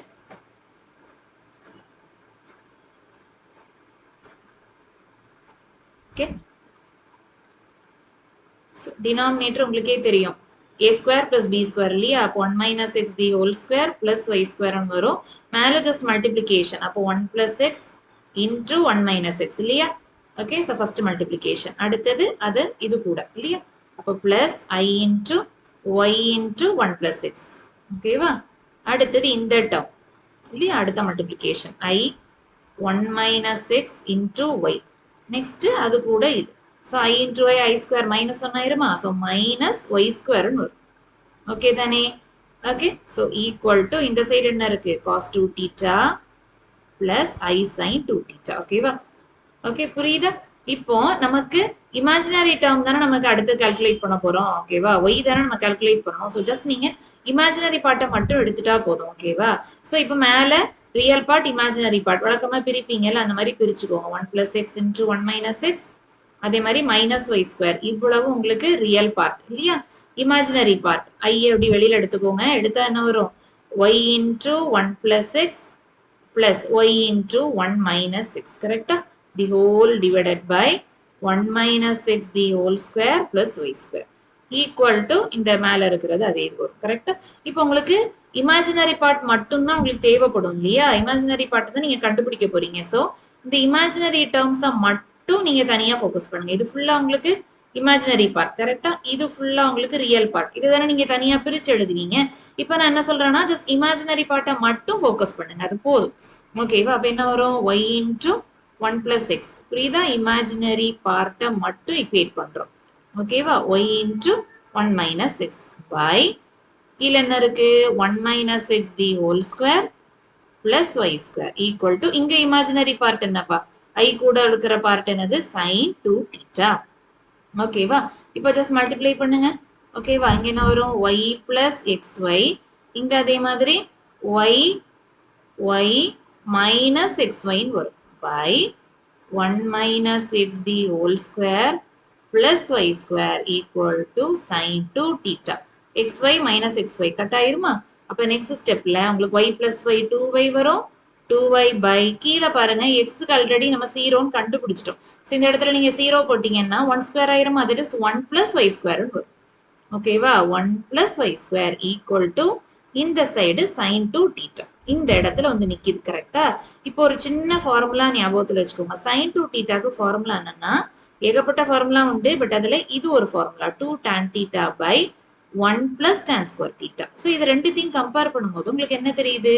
ஓகே, டினாமினேட்டர் உங்களுக்கே தெரியும், a square plus b square இல்லையா? அப்போ 1 minus x the whole square plus y square வரும். மேலே just multiplication. அப்போ 1 plus x into 1 minus x இல்லையா? Okay, so first multiplication. அடுத்தது அது இது கூட இல்லையா? அப்போ plus I into y into 1 plus x. ஓகேவா? அடுத்தது இந்த term இல்லையா? அடுத்த multiplication. I 1 minus x into y. Next அது கூட இது. So I into y, I square minus 1 ஆயிருமா? So minus y square வரும். ஓகே தானே? ஓகே, so equal to இந்த சைடு என்ன இருக்கு? cos 2 theta plus I sin 2 theta. ஓகேவா? ஓகே, புரியுதா? இப்போ நமக்கு இமேஜினரி டேர்ம் தானே நமக்கு அடுத்து கால்குலேட் பண்ண போறோம். ஓகேவா? y தானே நம்ம கால்குலேட் பண்ணோம். ஸோ ஜஸ்ட் நீங்க இமேஜினரி பார்ட்டை மட்டும் எடுத்துட்டா போதும். ஓகேவா? ஸோ இப்போ மேலே ரியல் பார்ட் இமேஜினரி பார்ட் வழக்கமா பிரிப்பீங்கல்ல, அந்த மாதிரி பிரிச்சுக்கோங்க. 1 plus x into 1 minus x, அதே மாதிரி மைனஸ் ஒய் ஸ்கொயர், இவ்வளவு உங்களுக்கு ரியல் பார்ட் இல்லையா? இமேஜினரி பார்ட் ஐ எப்படி வெளியில எடுத்துக்கோங்க. எடுத்தா என்ன வரும்? y into 1 plus x plus y into 1 minus x. கரெக்டா? the whole divided by 1 minus x the whole square plus y square equal to இந்த மேல இருக்கிறது அதே வரும். கரெக்டா? இப்போ உங்களுக்கு இமேஜினரி பார்ட் மட்டும் தான் உங்களுக்கு தேவைப்படும் இல்லையா? இமேஜினரி பார்ட் தான் நீங்க கண்டுபிடிக்க போறீங்க. ஸோ இந்த இமேஜினரி டேர்ம்ஸை மட்டும் நீங்க தனியா ஃபோக்கஸ் பண்ணுங்க. இது ஃபுல்லா உங்களுக்கு இமேஜினரி பார்ட் கரெக்டா, இது ஃபுல்லா உங்களுக்கு ரியல் பார்ட். இதுதானே நீங்க தனியா பிரிச்சு எழுதுவீங்க. இப்போ நான் என்ன சொல்றேன்னா ஜஸ்ட் இமேஜினரி பார்ட்டை மட்டும் ஃபோக்கஸ் பண்ணுங்க, அது போதும். ஓகேவா? அப்ப என்ன வரும்? y into 1 plus x. புரியுதா? இமேஜினரி பார்ட்டை மட்டும் இக்குவேட் பண்றோம். ஓகேவா? y into 1 minus x by கீழே என்ன இருக்கு? 1 minus x the whole square plus y square equal to இங்க இமேஜினரி பார்ட் என்னப்பா? ஐ கூட இருக்கிற பார்ட் என்னது? sin 2 theta. ஓகேவா? இப்போ ஜஸ்ட் மல்டிப்ளை பண்ணுங்க. ஓகேவா? இங்க என்ன வரும்? y பிளஸ் எக்ஸ் ஒய், இங்க அதே மாதிரி y மைனஸ் எக்ஸ் ஒய்ன்னு வரும் by 1 minus x the whole square plus y square equal to sin 2 theta. xy minus xy கட் ஆயிருமா? அப்ப நெக்ஸ்ட் ஸ்டெப்ல உங்களுக்கு y plus y 2y வரும். 2y by கீழே பாருங்க xக்கு ஆல்ரெடி நம்ம 0ன்னு கண்டுபிடிச்சிட்டோம். ஸோ இந்த இடத்துல நீங்க 0 போட்டீங்கன்னா 1 ஸ்கொயர் ஆயிருமா? That is 1 plus y square வரும். ஓகேவா? 1 plus y square equal to இந்த சைடு sin 2 theta. இந்த இடத்துல வந்து நிக்கிது கரெக்டா? இப்போ ஒரு சின்ன ஃபார்முலா ஞாபகத்துல வச்சுக்கோங்க. sin 2 thetaக்கு ஃபார்முலா என்னன்னா ஏகப்பட்ட ஃபார்முலா உண்டு. பட் அதுல இது ஒரு formula 2 tan theta by 1 plus tan square theta. So இது ரெண்டுத்தையும் கம்பேர் பண்ணும்போது உங்களுக்கு என்ன தெரியுது?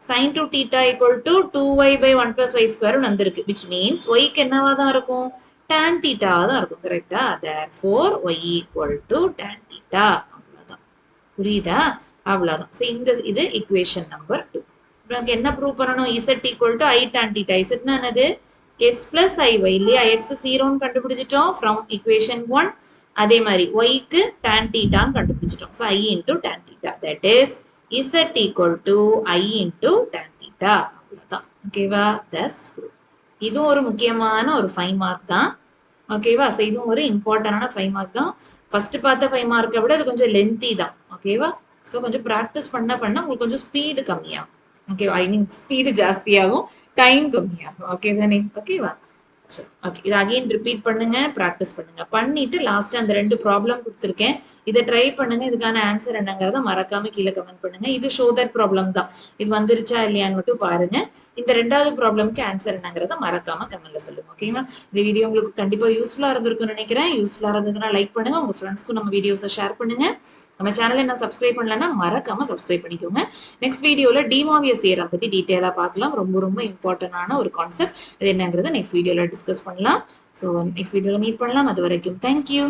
sin 2 theta equal to 2y by 1 plus y square வந்திருக்கு. which means yக்கு என்னவா தான் இருக்கும்? tan theta தான் இருக்கும் கரெக்டா? therefore y equal to tan theta. அவ்வளவுதான். புரியுதா? அவ்வளவுதான். ஸோ இந்த இது equation number 2. நமக்கு என்ன ப்ரூவ் பண்ணணும்? z equal to I tan theta. z என்னது? x plus iy இல்லையா? x 0ன்னு கண்டுபிடிச்சிட்டோம் from equation 1. அதே மாதிரி yக்கு tan theta கண்டுபிடிச்சிட்டோம். So I into tan theta. That is z equal to I into tan theta. அவ்வளவுதான். ஓகேவா? That's proof. இதுவும் ஒரு முக்கியமான ஒரு 5 மார்க் தான். ஓகேவா? ஸோ இதுவும் ஒரு இம்பார்ட்டன்டான 5 மார்க் தான். ஃபர்ஸ்ட் பார்த்த 5 மார்க்கை விட அது கொஞ்சம் லென்த்தி தான். ஓகேவா? ஸோ கொஞ்சம் ப்ராக்டிஸ் பண்ண உங்களுக்கு கொஞ்சம் ஸ்பீடு கம்மியாகும். ஓகே, ஐ மீன் ஸ்பீடு ஜாஸ்தியாகும், டைம் கம்மியாகும். ஓகே தானே? ஓகேவா? ஓகே, இது அகைன் ரிப்பீட் பண்ணுங்க, ப்ராக்டிஸ் பண்ணுங்க. பண்ணிட்டு லாஸ்ட் அந்த 2 ப்ராப்ளம் கொடுத்துருக்கேன், இதை ட்ரை பண்ணுங்க. இதுக்கான ஆன்சர் என்னங்கிறத மறக்காம கீழே கமெண்ட் பண்ணுங்க. இது ஷோ தட் ப்ராப்ளம் தான், இது வந்துருச்சா இல்லையான்னு மட்டும் பாருங்க. இந்த 2வது ப்ராப்ளம்க்கு ஆன்சர் என்னங்கிறத மறக்காம கமெண்ட்ல சொல்லுங்க. ஓகேங்களா? இந்த வீடியோ உங்களுக்கு கண்டிப்பா யூஸ்ஃபுல்லா இருந்திருக்கும்னு நினைக்கிறேன். யூஸ்ஃபுல்லா இருந்ததுன்னா லைக் பண்ணுங்க, உங்க ஃப்ரெண்ட்ஸ்க்கும் நம்ம வீடியோஸை ஷேர் பண்ணுங்க. நம்ம சேனலை என்ன சப்ஸ்கிரைப் பண்ணலன்னா மறக்காம சப்ஸ்கிரைப் பண்ணிக்கோங்க. நெக்ஸ்ட் வீடியோல டிமாவியஸ் தியரம் பத்தி டீட்டெயிலா பார்க்கலாம். ரொம்ப ரொம்ப இம்பார்ட்டன்டான ஒரு கான்செப்ட். அது என்னங்கிறத நெக்ஸ்ட் வீடியோல டிஸ்கஸ் பண்ணலாம். ஸோ நெக்ஸ்ட் வீடியோல மீட் பண்ணலாம். அது வரைக்கும் தேங்க்யூ.